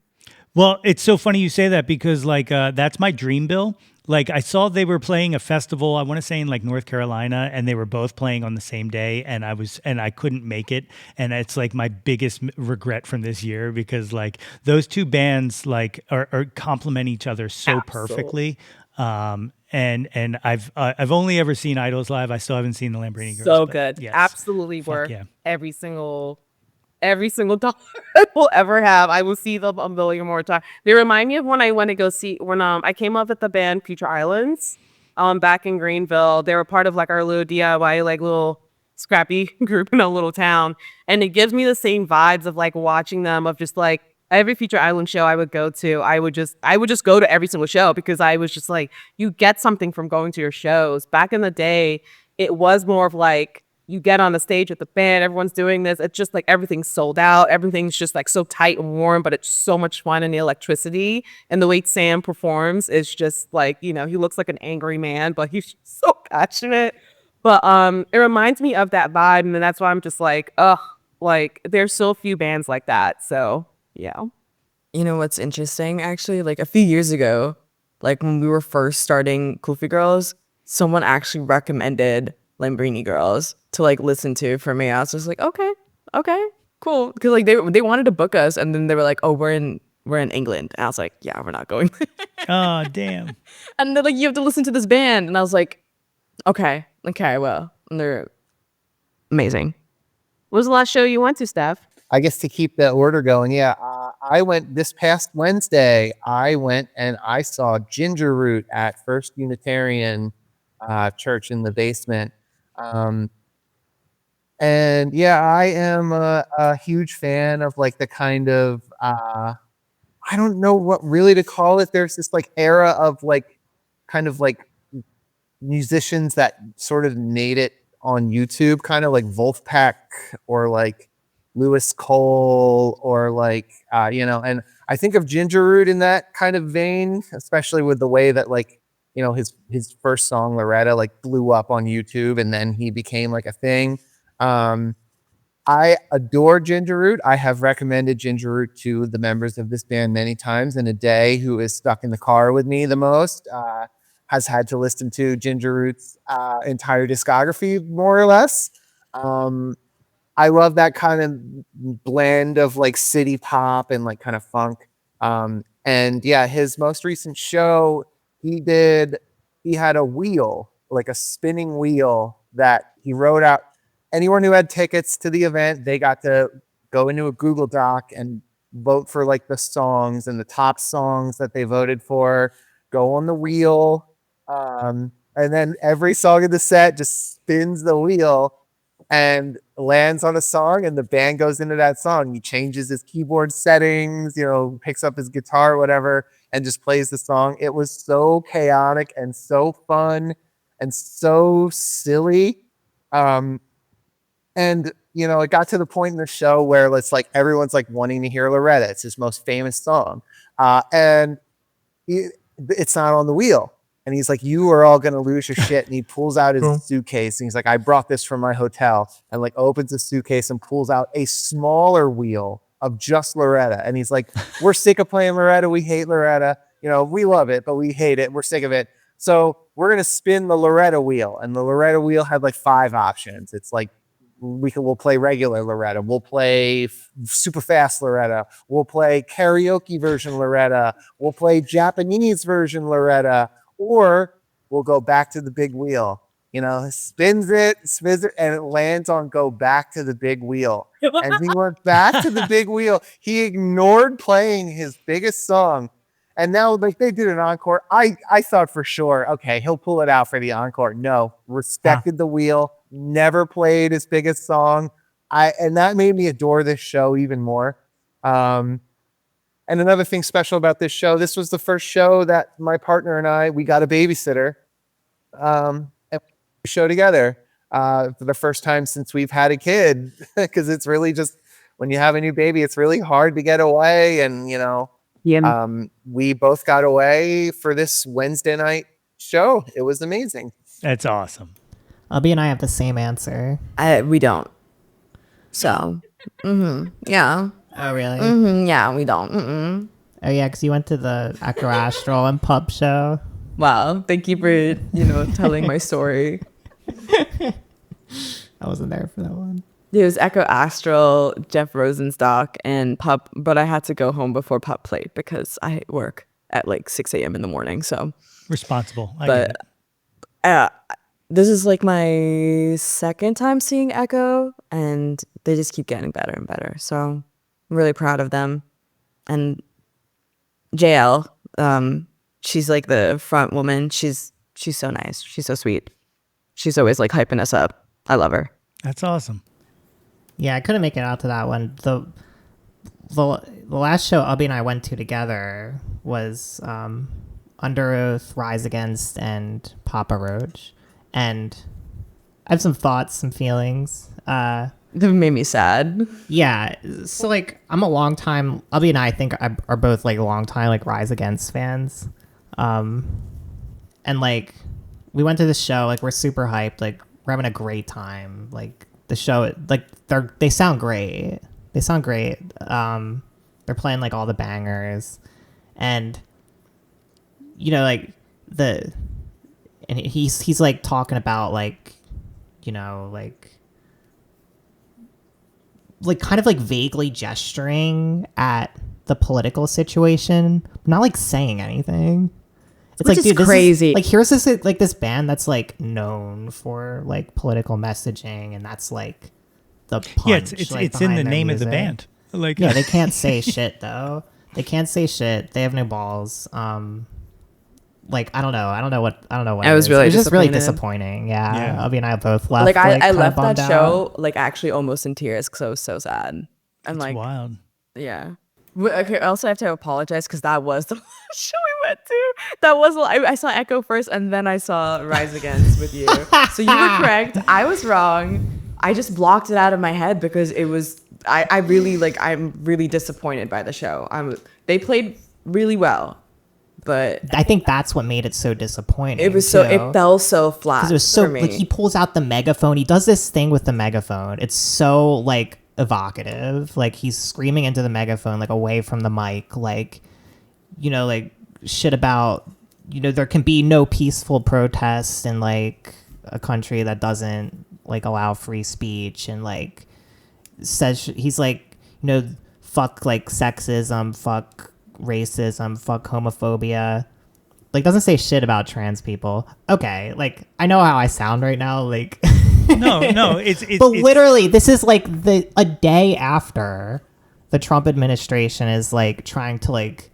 Well, it's so funny you say that because like that's my dream bill. Like I saw they were playing a festival, I want to say in like North Carolina, and they were both playing on the same day, and I couldn't make it, and it's like my biggest regret from this year because like those two bands like are complement each other so perfectly. And I've only ever seen Idols live. I still haven't seen the Lamborghini Girls. so but good. yes. Absolutely Fuck worth yeah. every single dollar I will ever have. I will see them a million more times. They remind me of when I went to go see when I came up with the band Future Islands back in Greenville. They were part of like our little DIY like little scrappy group in a little town, and it gives me the same vibes of like watching them, of just like every Future Island show I would go to. I would just go to every single show because I was just like, you get something from going to your shows. Back in the day, it was more of like, you get on the stage with the band, everyone's doing this. It's just like everything's sold out. Everything's just like so tight and warm, but it's so much fun, and the electricity and the way Sam performs is just like, he looks like an angry man, but he's so passionate. But it reminds me of that vibe, and then that's why I'm just like, ugh, like there's so few bands like that. So yeah. You know what's interesting? Actually, like a few years ago, like when we were first starting Kulfigirls, someone actually recommended Lamborghini Girls to like listen to for me. I was just like, okay, cool, because like they wanted to book us, and then they were like, oh, we're in England, and I was like, yeah, we're not going. Oh damn. And they're like, you have to listen to this band, and I was like, okay, well, and they're amazing. What was the last show you went to, Steph? I guess to keep the order going, yeah. I went this past Wednesday. I went and I saw Ginger Root at First Unitarian Church in the basement. And yeah, I am a huge fan of like the kind of I don't know what really to call it. There's this like era of like kind of like musicians that sort of made it on YouTube, kind of like Wolfpack or like Lewis Cole or like and I think of Ginger Root in that kind of vein, especially with the way that like his first song Loretta like blew up on YouTube and then he became like a thing. I adore Ginger Root. I have recommended Ginger Root to the members of this band many times, and a day who is stuck in the car with me the most has had to listen to Ginger Root's entire discography more or less. I love that kind of blend of like city pop and like kind of funk. And yeah, his most recent show, he had a wheel, like a spinning wheel that he wrote out. Anyone who had tickets to the event, they got to go into a Google Doc and vote for like the songs and the top songs that they voted for, go on the wheel. And then every song in the set just spins the wheel and lands on a song, and the band goes into that song. He changes his keyboard settings, picks up his guitar, whatever, and just plays the song. It was so chaotic and so fun and so silly. And it got to the point in the show where it's like everyone's like wanting to hear Loretta. It's his most famous song. And it's not on the wheel. And he's like, you are all going to lose your shit. And he pulls out his suitcase. And he's like, I brought this from my hotel. And like opens the suitcase and pulls out a smaller wheel of just Loretta. And he's like, we're sick of playing Loretta. We hate Loretta. We love it, but we hate it. We're sick of it. So we're going to spin the Loretta wheel. And the Loretta wheel had like 5 options. It's like, we'll play regular Loretta. We'll play super fast Loretta. We'll play karaoke version Loretta. We'll play Japanese version Loretta. Or we'll go back to the big wheel. Spins it, and it lands on go back to the big wheel. And he went back to the big wheel. He ignored playing his biggest song. And now like they did an encore. I thought for sure, okay, he'll pull it out for the encore. No, respected the wheel, never played his biggest song. And that made me adore this show even more. And another thing special about this show, this was the first show that my partner and we got a babysitter and we show together for the first time since we've had a kid. Because it's really just, when you have a new baby, it's really hard to get away. And, we both got away for this Wednesday night show. It was amazing. That's awesome. Albie and I have the same answer. We don't. So, yeah. Oh, really? Yeah, we don't. Oh, yeah, because you went to the Echo Astral and Pub show. Wow. Thank you for, telling my story. I wasn't there for that one. It was Echo Astral, Jeff Rosenstock, and Pup, but I had to go home before Pup played because I work at like 6 a.m. in the morning. So, Responsible. I get but it. this is like my second time seeing Echo, and they just keep getting better and better. So I'm really proud of them. And JL, she's like the front woman. She's so nice. She's so sweet. She's always like hyping us up. I love her. That's awesome. Yeah, I couldn't make it out to that one. The last show Abby and I went to together was Under Oath, Rise Against, and Papa Roach. And I have some thoughts, some feelings. That made me sad. Yeah, so like I'm a long time. Abby and I think are both like long time like Rise Against fans. And like we went to the show, like we're super hyped, like we're having a great time. Like the show, like they sound great. They sound great. They're playing like all the bangers, and like and he's like talking about like like kind of like vaguely gesturing at the political situation, not like saying anything. It's Which like, is dude, crazy. Like, here's this band that's like known for like political messaging, and that's like the punch. Yeah, it's in the name of the band. Like, yeah, they can't say shit though. They can't say shit. They have no balls. Like I don't know what I was really it was just really disappointed. disappointing. Yeah. Yeah. Abby and I both left. Like I kinda left that bummed show out. like actually almost in tears because I was so sad. And it's like, wild. yeah. Okay, I also have to apologize because that was the last show we went to. That was I saw Echo first, and then I saw Rise Against with you. So you were correct. I was wrong. I just blocked it out of my head because it was. I really I'm really disappointed by the show. They played really well, but I think that's what made it so disappointing. it was too. it fell so flat. Because it was so for me. like he pulls out the megaphone. He does this thing with the megaphone. It's so like evocative. Like he's screaming into the megaphone, like away from the mic, like like shit about there can be no peaceful protest in like a country that doesn't like allow free speech, and like says he's like fuck like sexism, fuck racism, fuck homophobia. Like doesn't say shit about trans people. Okay, like I know how I sound right now. Like No, it's but literally this is like a day after the Trump administration is like trying to like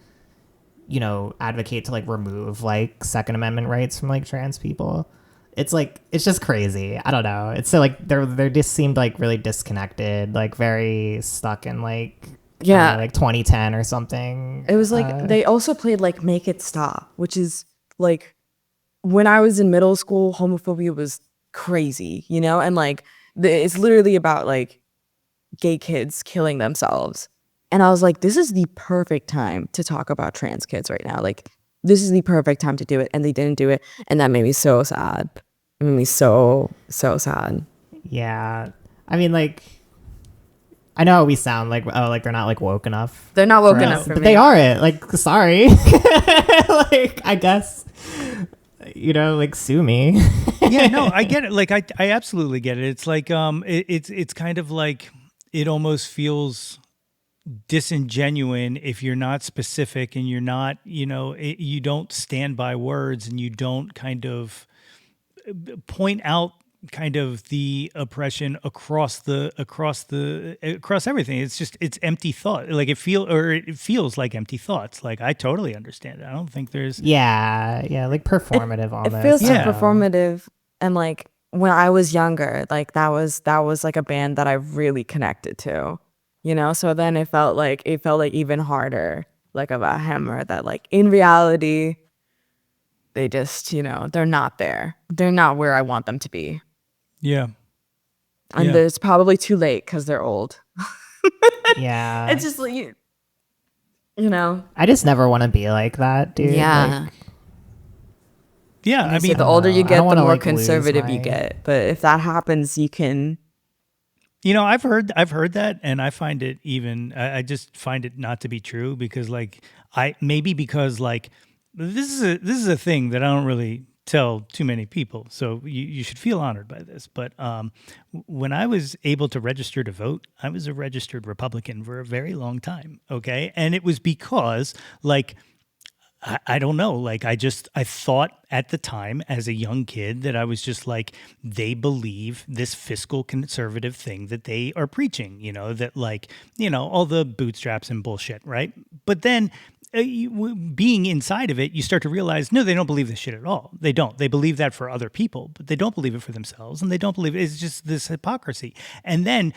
advocate to like remove like Second Amendment rights from like trans people. It's like it's just crazy. I don't know. It's so like they just seemed like really disconnected, like very stuck in like like 2010 or something. It was like they also played like Make It Stop, which is like when I was in middle school, homophobia was crazy, and like it's literally about like gay kids killing themselves. And I was like, this is the perfect time to talk about trans kids right now. Like this is the perfect time to do it. And they didn't do it. And that made me so sad. It made me so sad. Yeah. I mean, like, I know we sound like, oh, like they're not like woke enough. They're not woke enough for but me. they aren't. Like, sorry. Like, I guess, like sue me. Yeah, no, I get it. Like, I absolutely get it. It's like, it's kind of like, it almost feels disingenuous if you're not specific and you're not, you don't stand by words and you don't kind of point out kind of the oppression across everything. It's just, it's empty thought. Like it feels like empty thoughts. Like I totally understand it. I don't think there's yeah, like performative almost. It feels so Yeah. performative. And like when I was younger, like that was like a band that I really connected to, so then it felt like even harder, like about Hammer, that like in reality they just they're not there, they're not where I want them to be. yeah. And it's probably too late because they're old. Yeah. It's just like I just never want to be like that, dude. yeah. Like, Yeah, I mean, The older you I get, don't the wanna, more like, lose conservative you my- get. But if that happens, you can I've heard that, and I find it I just find it not to be true because like because like this is a thing that I don't really tell too many people. So you should feel honored by this. But when I was able to register to vote, I was a registered Republican for a very long time. Okay, and it was because like. I don't know. Like I thought at the time as a young kid that I was just like, they believe this fiscal conservative thing that they are preaching, that like, all the bootstraps and bullshit. Right. But then being inside of it, you start to realize, no, they don't believe this shit at all. They don't. They believe that for other people, but they don't believe it for themselves. And they don't believe it. It's just this hypocrisy. And then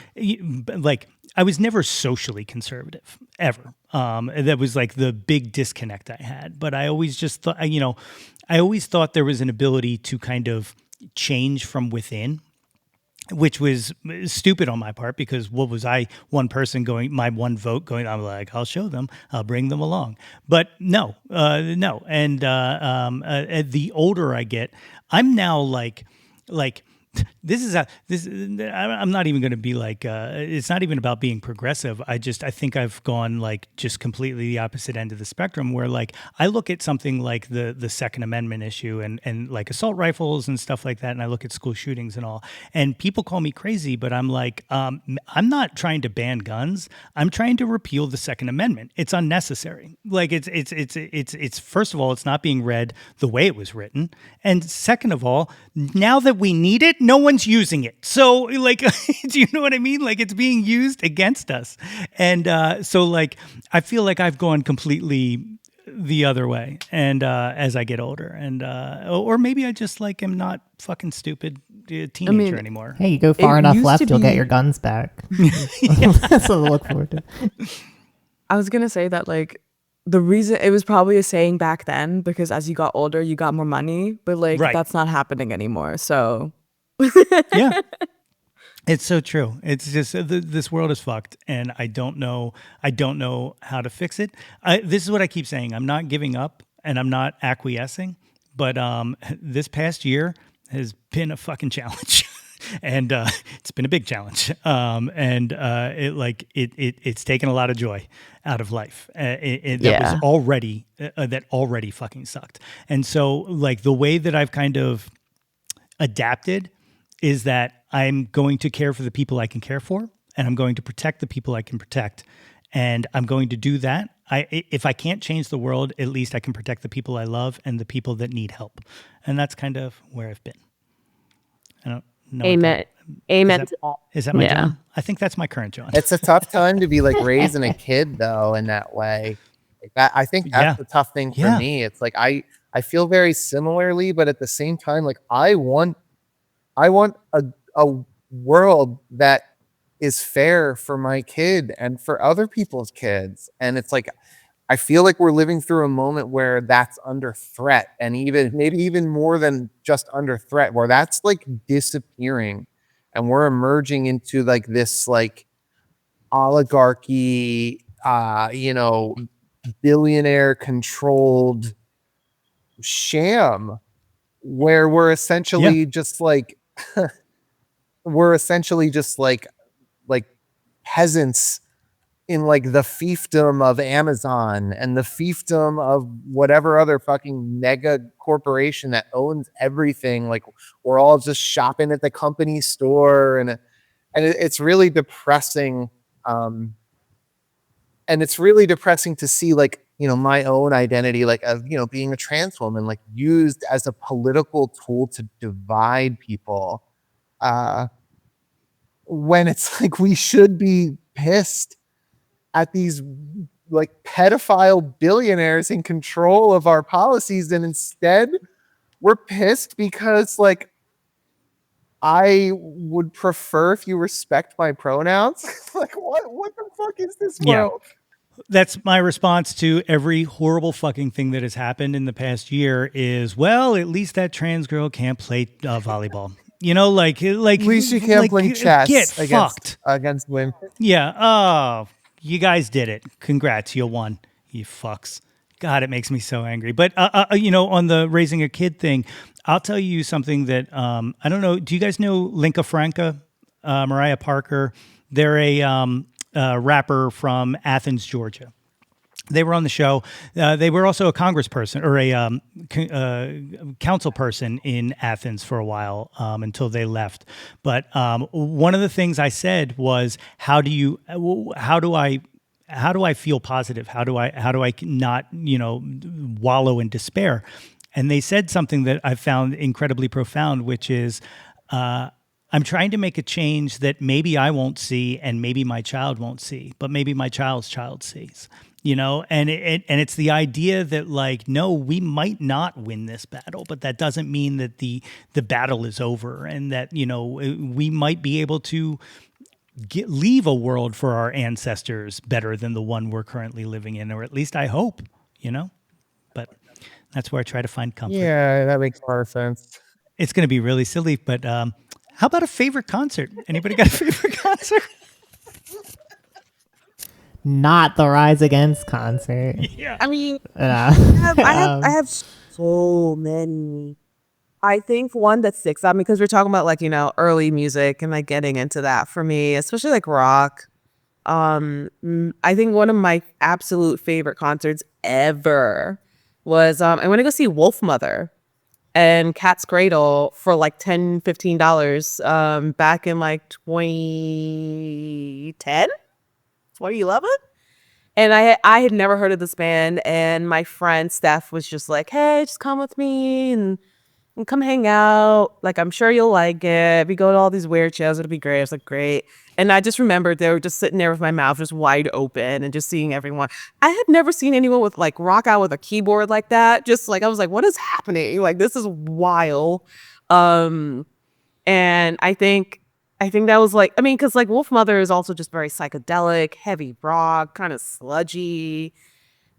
like, I was never socially conservative ever. That was like the big disconnect I had. But I always just thought, I always thought there was an ability to kind of change from within, which was stupid on my part because what was I, one person going, my one vote going, I'm like, I'll show them, I'll bring them along. But no. And the older I get, I'm now like, I'm not even going to be like, it's not even about being progressive. I think I've gone like just completely the opposite end of the spectrum where like I look at something like the Second Amendment issue and like assault rifles and stuff like that. And I look at school shootings and all, and people call me crazy, but I'm like, I'm not trying to ban guns. I'm trying to repeal the Second Amendment. It's unnecessary. Like it's first of all, it's not being read the way it was written. And second of all, now that we need it, no one's using it. So like, do you know what I mean? Like it's being used against us. And so like, I feel like I've gone completely the other way. And as I get older and, or maybe I just like am not fucking stupid teenager anymore. Hey, you go far enough left, you'll get your guns back. That's what I look forward to. I was going to say that like, the reason it was probably a saying back then because as you got older, you got more money, but like that's not happening anymore. So yeah, it's so true. It's just this world is fucked, and I don't know how to fix it. This is what I keep saying. I'm not giving up, and I'm not acquiescing. But this past year has been a fucking challenge. And it's been a big challenge, and it's taken a lot of joy out of life. That already fucking sucked. And so, like the way that I've kind of adapted is that I'm going to care for the people I can care for, and I'm going to protect the people I can protect, and I'm going to do that. If I can't change the world, at least I can protect the people I love and the people that need help, and that's kind of where I've been. I don't. No, Amen. Amen. Is that my Jawn? I think that's my current Jawn. It's a tough time to be like raising a kid though in that way. Like that, I think that's the tough thing for me. It's like I feel very similarly, but at the same time, like I want a world that is fair for my kid and for other people's kids. And it's like I feel like we're living through a moment where that's under threat, and maybe even more than just under threat, where that's like disappearing, and we're emerging into like this like oligarchy, billionaire controlled sham, where we're essentially just like peasants in like the fiefdom of Amazon and the fiefdom of whatever other fucking mega corporation that owns everything. Like we're all just shopping at the company store, and it's really depressing. And it's really depressing to see like, my own identity, like, being a trans woman, like used as a political tool to divide people. When it's like, we should be pissed at these like pedophile billionaires in control of our policies, and instead we're pissed because like I would prefer if you respect my pronouns. Like what the fuck is this world? That's my response to every horrible fucking thing that has happened in the past year is, well, at least that trans girl can't play volleyball. Like at least she can't play chess against women. Yeah. Oh, you guys did it. Congrats. You won. You fucks. God, it makes me so angry. But, on the raising a kid thing, I'll tell you something that, I don't know. Do you guys know Linka Franca? Mariah Parker. They're a rapper from Athens, Georgia. They were on the show. They were also a congressperson or a council person in Athens for a while until they left. But one of the things I said was, how do I feel positive? How do I not, wallow in despair? And they said something that I found incredibly profound, which is, I'm trying to make a change that maybe I won't see and maybe my child won't see, but maybe my child's child sees. And it's the idea that, like, no, we might not win this battle, but that doesn't mean that the battle is over, and that, we might be able to leave a world for our ancestors better than the one we're currently living in, or at least I hope, but that's where I try to find comfort. Yeah, that makes a lot of sense. It's going to be really silly, but how about a favorite concert? Anybody got a favorite concert? Not the Rise Against concert. Yeah. I mean, Uh, I have so many. I think one that sticks out because we're talking about, like, early music and like getting into that for me, especially like rock. I think one of my absolute favorite concerts ever was I went to go see Wolf Mother and Cat's Cradle for like $10-15 back in like 2010. 2011. And I had never heard of this band, and my friend Steph was just like, hey, just come with me and come hang out. Like, I'm sure you'll like it. We go to all these weird shows, it'll be great. I was like, great. And I just remembered they were just sitting there with my mouth just wide open and just seeing everyone. I had never seen anyone with like rock out with a keyboard like that. Just like, I was like, what is happening? Like, this is wild. And I think that was like, I mean, because like Wolf Mother is also just very psychedelic, heavy rock, kind of sludgy.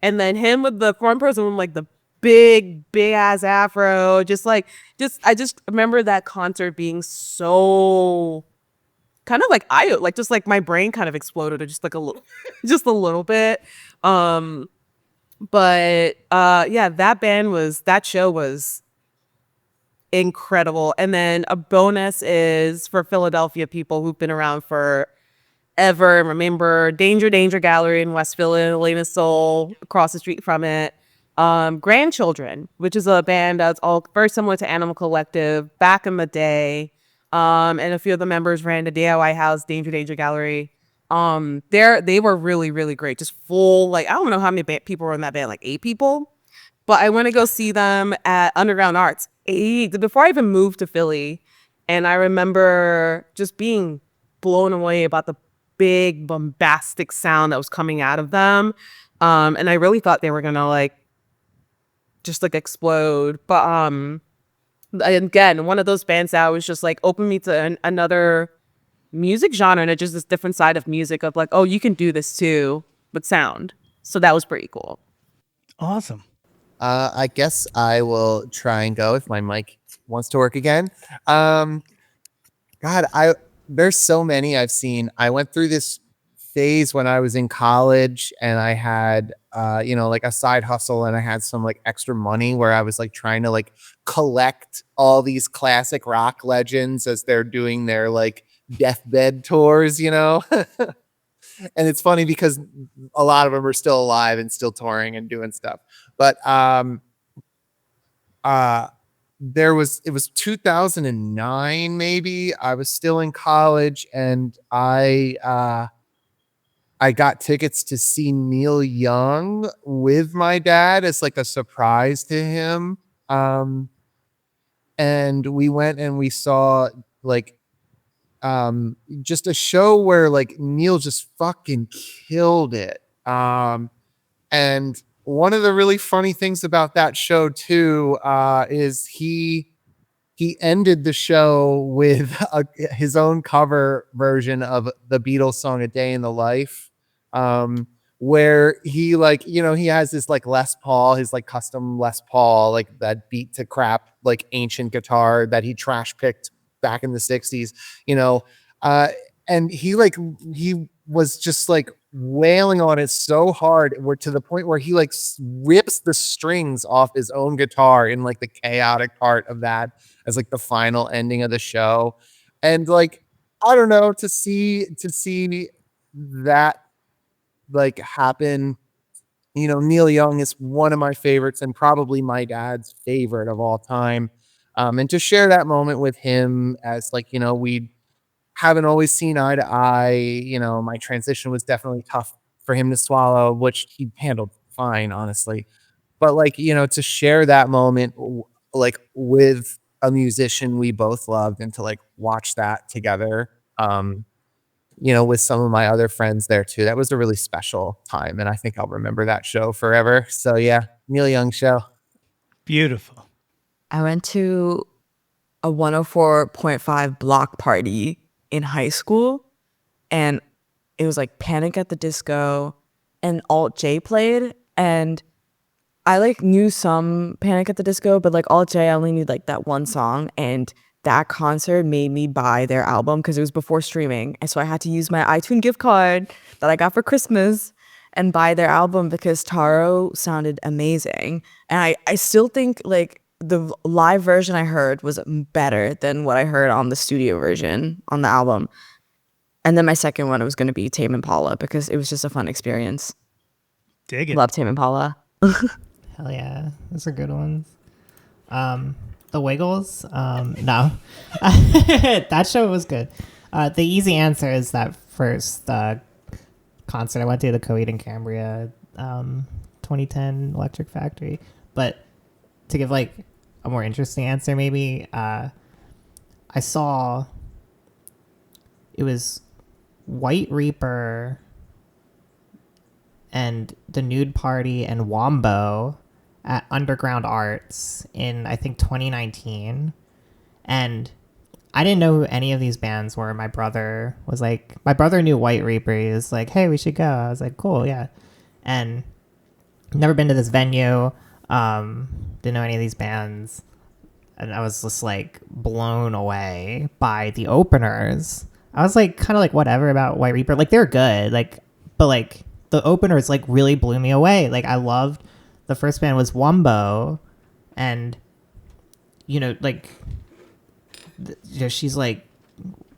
And then him with the front person with like the big ass afro, I just remember that concert being so kind of like just like my brain kind of exploded, or just like a little, just a little bit. But yeah, that show was incredible. And then a bonus is for Philadelphia people who've been around forever and remember Danger Gallery in West Philly, Elena Soul across the street from it. Grandchildren, which is a band that's all very similar to Animal Collective back in the day. And a few of the members ran the DIY house, Danger Gallery. They were really, really great. Just full, like, I don't know how many people were in that band, like 8 people. But I went to go see them at Underground Arts before I even moved to Philly. And I remember just being blown away about the big bombastic sound that was coming out of them. And I really thought they were going to like just like explode. But again, one of those bands that was just like opened me to another music genre, and just this different side of music of like, oh, you can do this too with sound. So that was pretty cool. Awesome. I guess I will try and go if my mic wants to work again. There's so many I've seen. I went through this phase when I was in college, and I had like a side hustle, and I had some like extra money where I was like trying to like collect all these classic rock legends as they're doing their like deathbed tours, And it's funny because a lot of them are still alive and still touring and doing stuff. But it was 2009 maybe. I was still in college, and I got tickets to see Neil Young with my dad as like a surprise to him. And we went and we saw like just a show where like Neil just fucking killed it. And one of the really funny things about that show too is he ended the show with his own cover version of the Beatles song "A Day in the Life," where he like he has this like Les Paul, his like custom Les Paul, like that beat to crap like ancient guitar that he trash picked back in the 60s, and he was just like wailing on it so hard, to the point where he like rips the strings off his own guitar in like the chaotic part of that as like the final ending of the show. And like I don't know, to see that like happen. You know, Neil Young is one of my favorites and probably my dad's favorite of all time. And to share that moment with him as like, you know, we haven't always seen eye to eye. You know, my transition was definitely tough for him to swallow, which he handled fine, honestly. But like, you know, to share that moment like with a musician we both loved and to like watch that together. You know, with some of my other friends there too. That was a really special time. And I think I'll remember that show forever. So yeah, Neil Young show. Beautiful. I went to a 104.5 block party in high school, and it was like Panic at the Disco and Alt J played, and I like knew some Panic at the Disco, but like Alt J I only knew like that one song, and that concert made me buy their album because it was before streaming, and so I had to use my iTunes gift card that I got for Christmas and buy their album because Taro sounded amazing. And I still think like the live version I heard was better than what I heard on the studio version on the album. And then my second one was going to be Tame Impala because it was just a fun experience. Dig it. Love Tame Impala. Hell yeah, those are good ones. The Wiggles, no, that show was good. The easy answer is that first concert I went to, the Coheed and Cambria 2010 Electric Factory. But to give like a more interesting answer, maybe I saw it was White Reaper and the Nude Party and Wombo at Underground Arts in I think 2019, and I didn't know who any of these bands were. My brother knew White Reaper. He was like, hey, we should go. I was like, cool, yeah. And never been to this venue, didn't know any of these bands, and I was just like blown away by the openers. I was like kind of like whatever about White Reaper, like they're good, like, but like the openers like really blew me away. Like I loved the first band was Wombo, and you know, like you know, she's like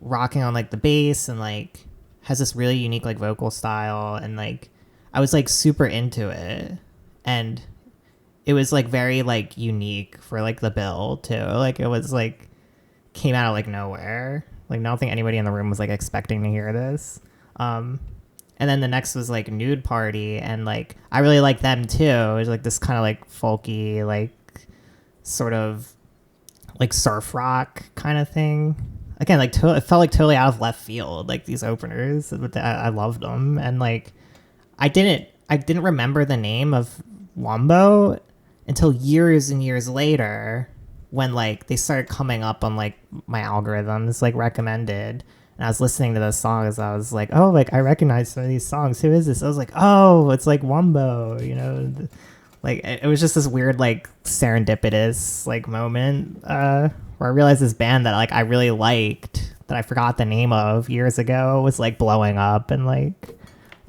rocking on like the bass and like has this really unique like vocal style, and like I was like super into it, and it was like very like unique for like the bill too. Like it was like came out of like nowhere. Like I don't think anybody in the room was like expecting to hear this. And then the next was like Nude Party, and like I really like them too. It was like this kind of like folky, like sort of like surf rock kind of thing. Again, like it felt like totally out of left field, like these openers, but I loved them. And like I didn't remember the name of Wombo until years and years later when like they started coming up on like my algorithms, like recommended. And I was listening to those songs. I was like, oh, like I recognize some of these songs. Who is this? I was like, oh, it's like Wombo, you know? Like it was just this weird, like serendipitous like moment where I realized this band that like I really liked that I forgot the name of years ago was like blowing up, and like,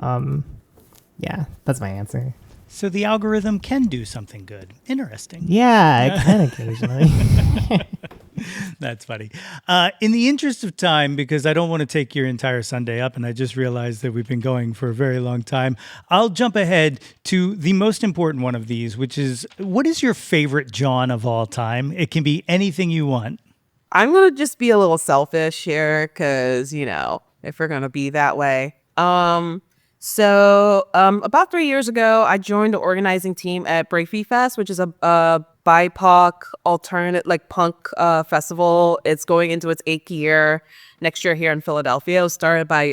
yeah, that's my answer. So the algorithm can do something good. Interesting. Yeah, it can occasionally. That's funny. In the interest of time, because I don't want to take your entire Sunday up, and I just realized that we've been going for a very long time, I'll jump ahead to the most important one of these, which is, what is your favorite Jawn of all time? It can be anything you want. I'm going to just be a little selfish here because, you know, if we're going to be that way. So about 3 years ago, I joined the organizing team at Breakfast Fest, which is a BIPOC alternate like punk festival. It's going into its 8th year next year here in Philadelphia. It was started by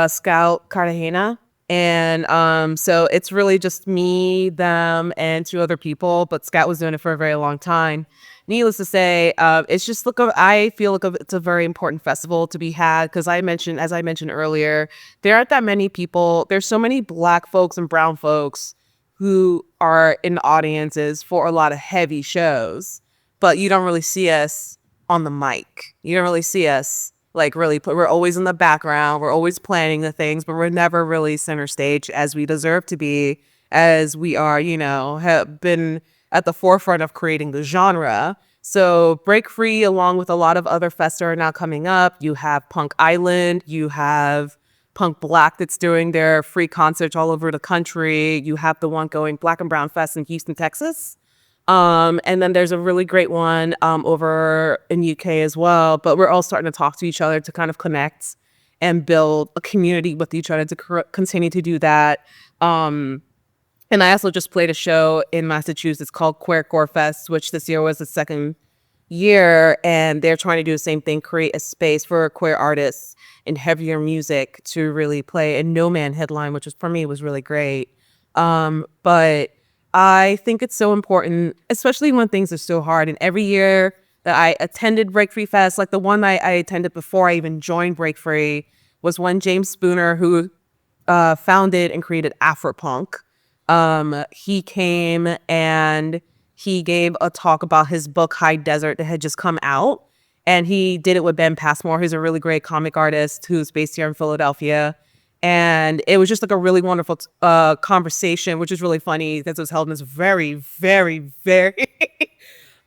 Scout Cartagena. And so it's really just me, them, and 2 other people. But Scout was doing it for a very long time. Needless to say, it's just I feel like it's a very important festival to be had because as I mentioned earlier, there aren't that many people. There's so many Black folks and brown folks who are in the audiences for a lot of heavy shows, but you don't really see us on the mic. You don't really see us like really we're always in the background. We're always planning the things, but we're never really center stage as we deserve to be, as we are, you know, have been at the forefront of creating the genre, So Break Free, along with a lot of other fests are now coming up. You have Punk Island, you have Punk Black that's doing their free concerts all over the country. You have the one going Black and Brown Fest in Houston, Texas. And then there's a really great one over in UK as well. But we're all starting to talk to each other to kind of connect and build a community with each other to continue to do that. And I also just played a show in Massachusetts called Queer Core Fest, which this year was the second year. And they're trying to do the same thing, create a space for queer artists and heavier music to really play. And No Man headline, which was for me was really great. But I think it's so important, especially when things are so hard. And every year that I attended Break Free Fest, like the one I attended before I even joined Break Free, was one James Spooner, who founded and created Afropunk. He came and he gave a talk about his book High Desert that had just come out, and he did it with Ben Passmore, who's a really great comic artist who's based here in Philadelphia. And it was just like a really wonderful conversation, which is really funny. This was held in this very, very, very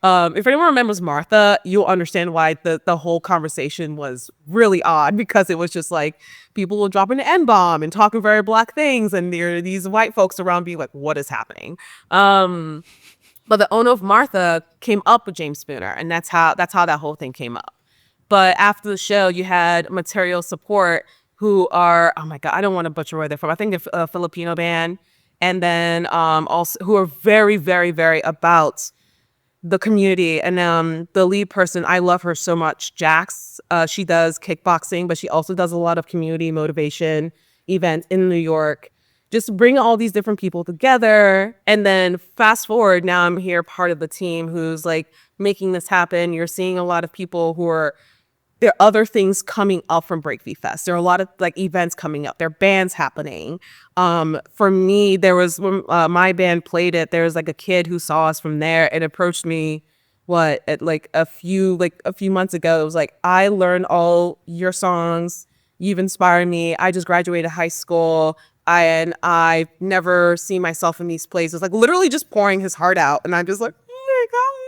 if anyone remembers Martha, you'll understand why the whole conversation was really odd, because it was just like people were dropping the N-bomb and talking very Black things, and there are these white folks around being like, what is happening? But the owner of Martha came up with James Spooner, and that's how that whole thing came up. But after the show, you had Material Support, who are, oh my God, I don't want to butcher where they're from. I think they're a Filipino band. And then also who are very, very, very about the community. And the lead person, I love her so much, Jax. She does kickboxing, but she also does a lot of community motivation events in New York. Just bring all these different people together. And then fast forward, now I'm here, part of the team who's like making this happen. You're seeing a lot of people who are, there are other things coming up from Break Free Fest. There are a lot of like events coming up. There are bands happening. For me, there was when my band played it, there was like a kid who saw us from there and approached me at like a few months ago. It was like, I learned all your songs. You've inspired me. I just graduated high school. I've never seen myself in these places. Like literally just pouring his heart out. And I'm just like, oh my God.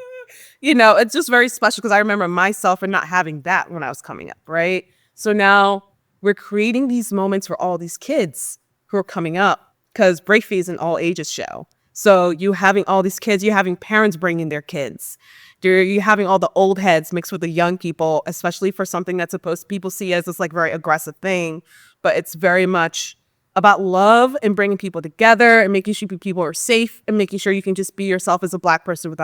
You know, it's just very special because I remember myself and not having that when I was coming up, right? So now we're creating these moments for all these kids who are coming up, because Break Free is an all ages show. So you having all these kids, you're having parents bringing their kids. You're having all the old heads mixed with the young people, especially for something that's supposed people see as this like very aggressive thing. But it's very much about love and bringing people together and making sure people are safe and making sure you can just be yourself as a Black person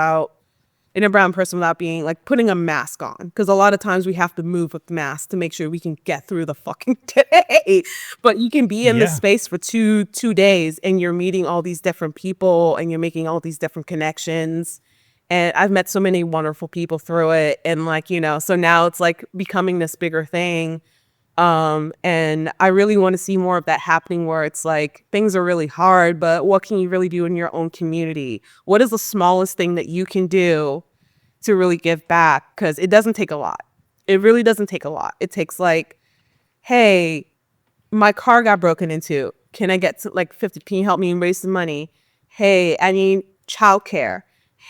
and a brown person without being like putting a mask on. Because a lot of times we have to move with masks to make sure we can get through the fucking day. But you can be in this space for two days and you're meeting all these different people and you're making all these different connections. And I've met so many wonderful people through it. And like, you know, so now it's like becoming this bigger thing. And I really want to see more of that happening, where it's like things are really hard, but what can you really do in your own community? What is the smallest thing that you can do to really give back? Because it doesn't take a lot. It really doesn't take a lot. It takes like, hey, my car got broken into. Can I get to like 50? Can you help me raise some money? Hey, I need childcare.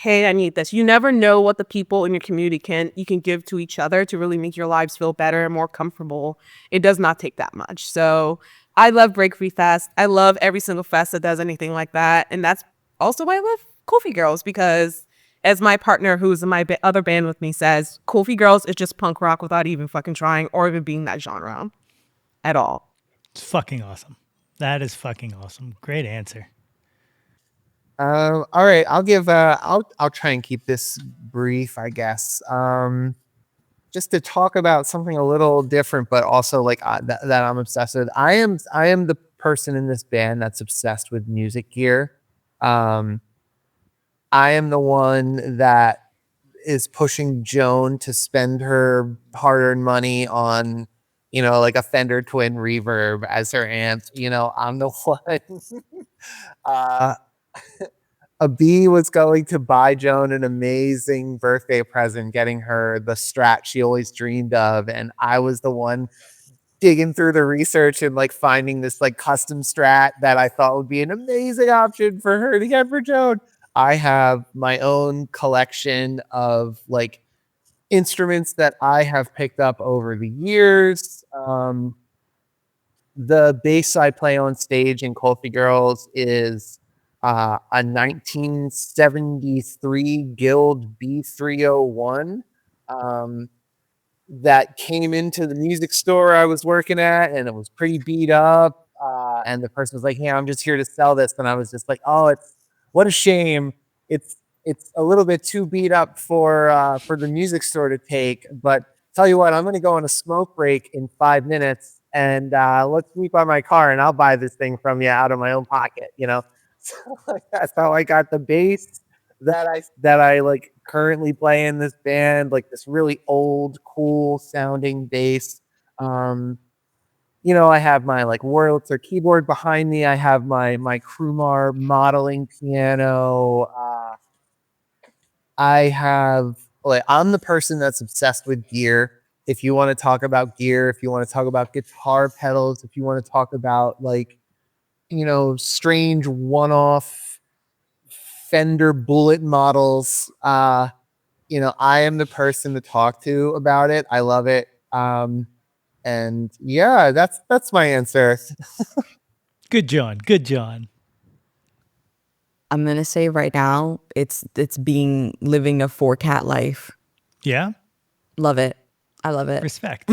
Hey, I need this. You never know what the people in your community you can give to each other to really make your lives feel better and more comfortable. It does not take that much. So I love Break Free Fest. I love every single fest that does anything like that. And that's also why I love Kulfigirls, because as my partner who's in my other band with me says, Kulfigirls is just punk rock without even fucking trying or even being that genre at all. It's fucking awesome. That is fucking awesome. Great answer. All right, I'll give I'll try and keep this brief, I guess. Just to talk about something a little different, but also like that I'm obsessed with. I am the person in this band that's obsessed with music gear. I am the one that is pushing Joan to spend her hard-earned money on, you know, like a Fender Twin Reverb as her amp. You know, I'm the one. A bee was going to buy Joan an amazing birthday present, getting her the Strat she always dreamed of. And I was the one digging through the research and like finding this like custom Strat that I thought would be an amazing option for her to get for Joan. I have my own collection of like instruments that I have picked up over the years. The bass I play on stage in Kulfigirls is a 1973 Guild B301 that came into the music store I was working at, and it was pretty beat up. And the person was like, "Hey, I'm just here to sell this," and I was just like, "Oh, what a shame. It's a little bit too beat up for the music store to take. But tell you what, I'm going to go on a smoke break in 5 minutes, and let's meet by my car, and I'll buy this thing from you out of my own pocket." So that's how I got the bass that I like currently play in this band, like this really old, cool sounding bass. I have my like Wurlitzer keyboard behind me. I have my Krumar modeling piano. I'm the person that's obsessed with gear. If you want to talk about gear, if you want to talk about guitar pedals, if you want to talk about like, strange one-off Fender Bullet models, I am the person to talk to about it. I love it. And yeah, that's my answer. Good, Jawn. Good, Jawn. I'm gonna say right now, it's living a 4-cat life. Yeah. Love it. I love it. Respect.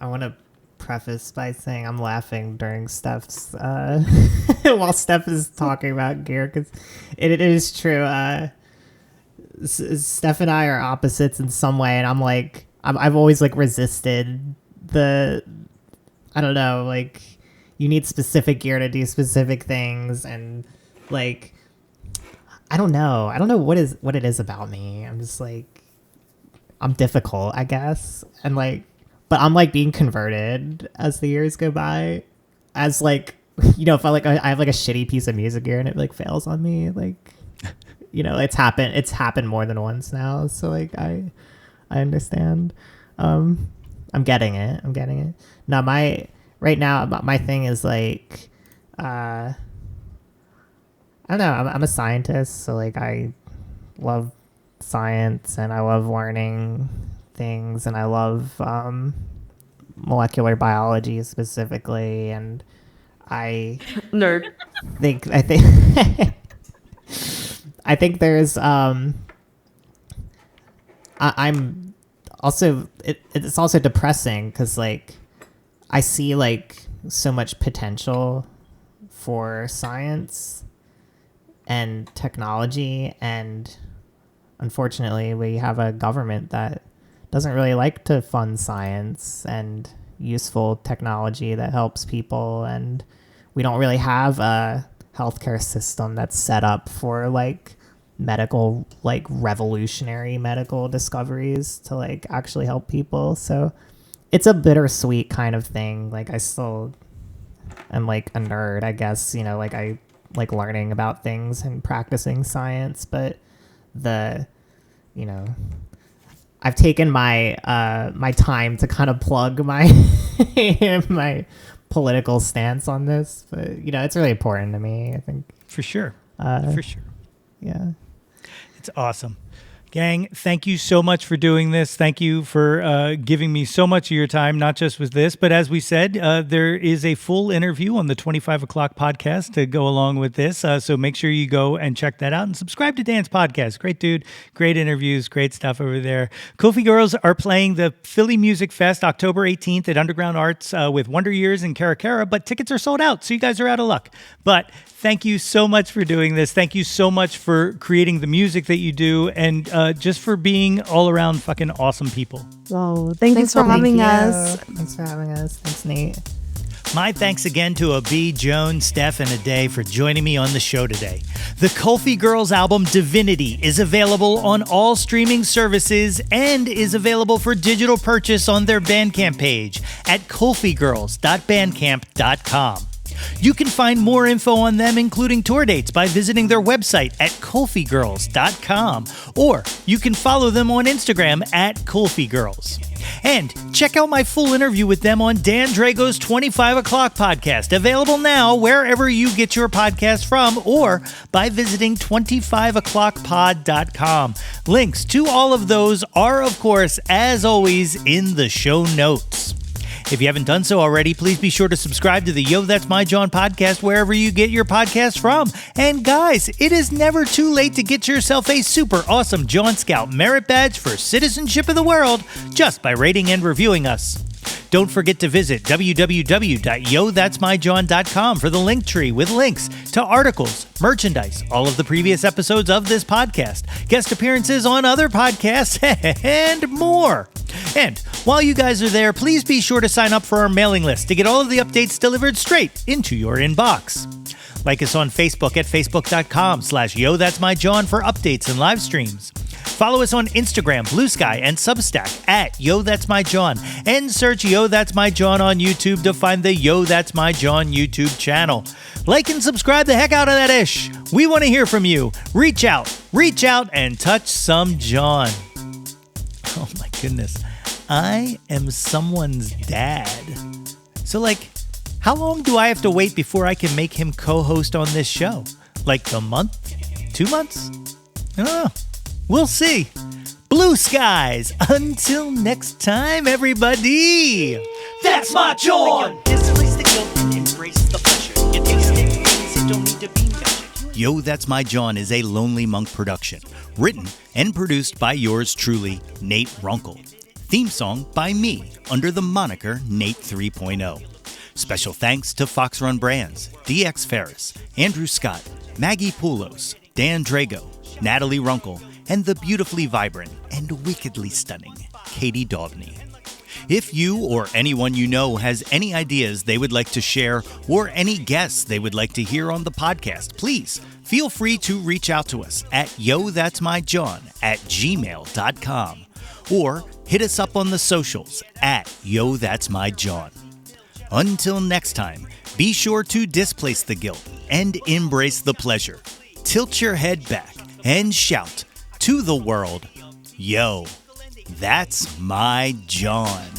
I want to preface by saying I'm laughing during Steph's while Steph is talking about gear, because it is true. Steph and I are opposites in some way, and I've always like resisted I don't know, like you need specific gear to do specific things, and like I don't know what it is about me. I'm just like, I'm difficult, I guess, and like, but I'm like being converted as the years go by, as like, if I have like a shitty piece of music gear and it like fails on me, like, it's happened more than once now, so like I understand. I'm getting it. Now my thing is like, I don't know, I'm a scientist, so like I love science and I love learning things, and I love molecular biology specifically, and I Nerd. I think there's I'm also it's also depressing because like I see like so much potential for science and technology, and unfortunately we have a government that doesn't really like to fund science and useful technology that helps people, and we don't really have a healthcare system that's set up for like medical, like revolutionary medical discoveries to like actually help people. So it's a bittersweet kind of thing. Like I still am like a nerd, I guess, like I like learning about things and practicing science, but I've taken my my time to kind of plug my my political stance on this, but it's really important to me, I think. For sure. Yeah. It's awesome. Gang, thank you so much for doing this. Thank you for giving me so much of your time, not just with this, but as we said, there is a full interview on the 25 o'clock podcast to go along with this. So make sure you go and check that out and subscribe to Dan's podcast. Great dude, great interviews, great stuff over there. Kulfigirls are playing the Philly Music Fest October 18th at Underground Arts with Wonder Years and Cara, but tickets are sold out, so you guys are out of luck. But thank you so much for doing this. Thank you so much for creating the music that you do, and just for being all around fucking awesome people. Oh, thanks for having us. Thanks for having us. Thanks, Nate. My thanks again to Abi, Joan, Steph, and Ade for joining me on the show today. The Kulfigirls album Divinity is available on all streaming services and is available for digital purchase on their Bandcamp page at kulfigirls.bandcamp.com. You can find more info on them, including tour dates, by visiting their website at kulfigirls.com, or you can follow them on Instagram at Kulfigirls. And check out my full interview with them on Dan Drago's 25 O'Clock podcast, available now wherever you get your podcast from or by visiting 25o'clockpod.com. Links to all of those are, of course, as always, in the show notes. If you haven't done so already, please be sure to subscribe to the Yo That's My Jawn podcast wherever you get your podcast from. And guys, it is never too late to get yourself a super awesome Jawn Scout merit badge for citizenship of the world just by rating and reviewing us. Don't forget to visit www.yothat'smyjawn.com for the link tree with links to articles, merchandise, all of the previous episodes of this podcast, guest appearances on other podcasts, and more. And while you guys are there, please be sure to sign up for our mailing list to get all of the updates delivered straight into your inbox. Like us on Facebook at facebook.com/YoThat'sMyJawn for updates and live streams. Follow us on Instagram, Blue Sky, and Substack at Yo That's My Jawn, and search Yo That's My Jawn on YouTube to find the Yo That's My Jawn YouTube channel. Like and subscribe the heck out of that ish. We want to hear from you. Reach out, and touch some Jawn. Oh my goodness. I am someone's dad. So how long do I have to wait before I can make him co-host on this show? Like a month? 2 months? I don't know. We'll see. Blue skies. Until next time, everybody. That's my Jawn. Displace the guilt and embrace the pleasure. You taste things that don't need to be measured. Yo, That's My Jawn is a Lonely Monk production. Written and produced by yours truly, Nate Runkle. Theme song by me under the moniker Nate 3.0. Special thanks to Fox Run Brands, DX Ferris, Andrew Scott, Maggie Poulos, Dan Drago, Natalie Runkle, and the beautifully vibrant and wickedly stunning Katie Daubney. If you or anyone you know has any ideas they would like to share or any guests they would like to hear on the podcast, please feel free to reach out to us at yothat'smyjawn@gmail.com or hit us up on the socials at yothat'smyjawn. Until next time, be sure to displace the guilt and embrace the pleasure. Tilt your head back and shout to the world, Yo, that's my Jawn.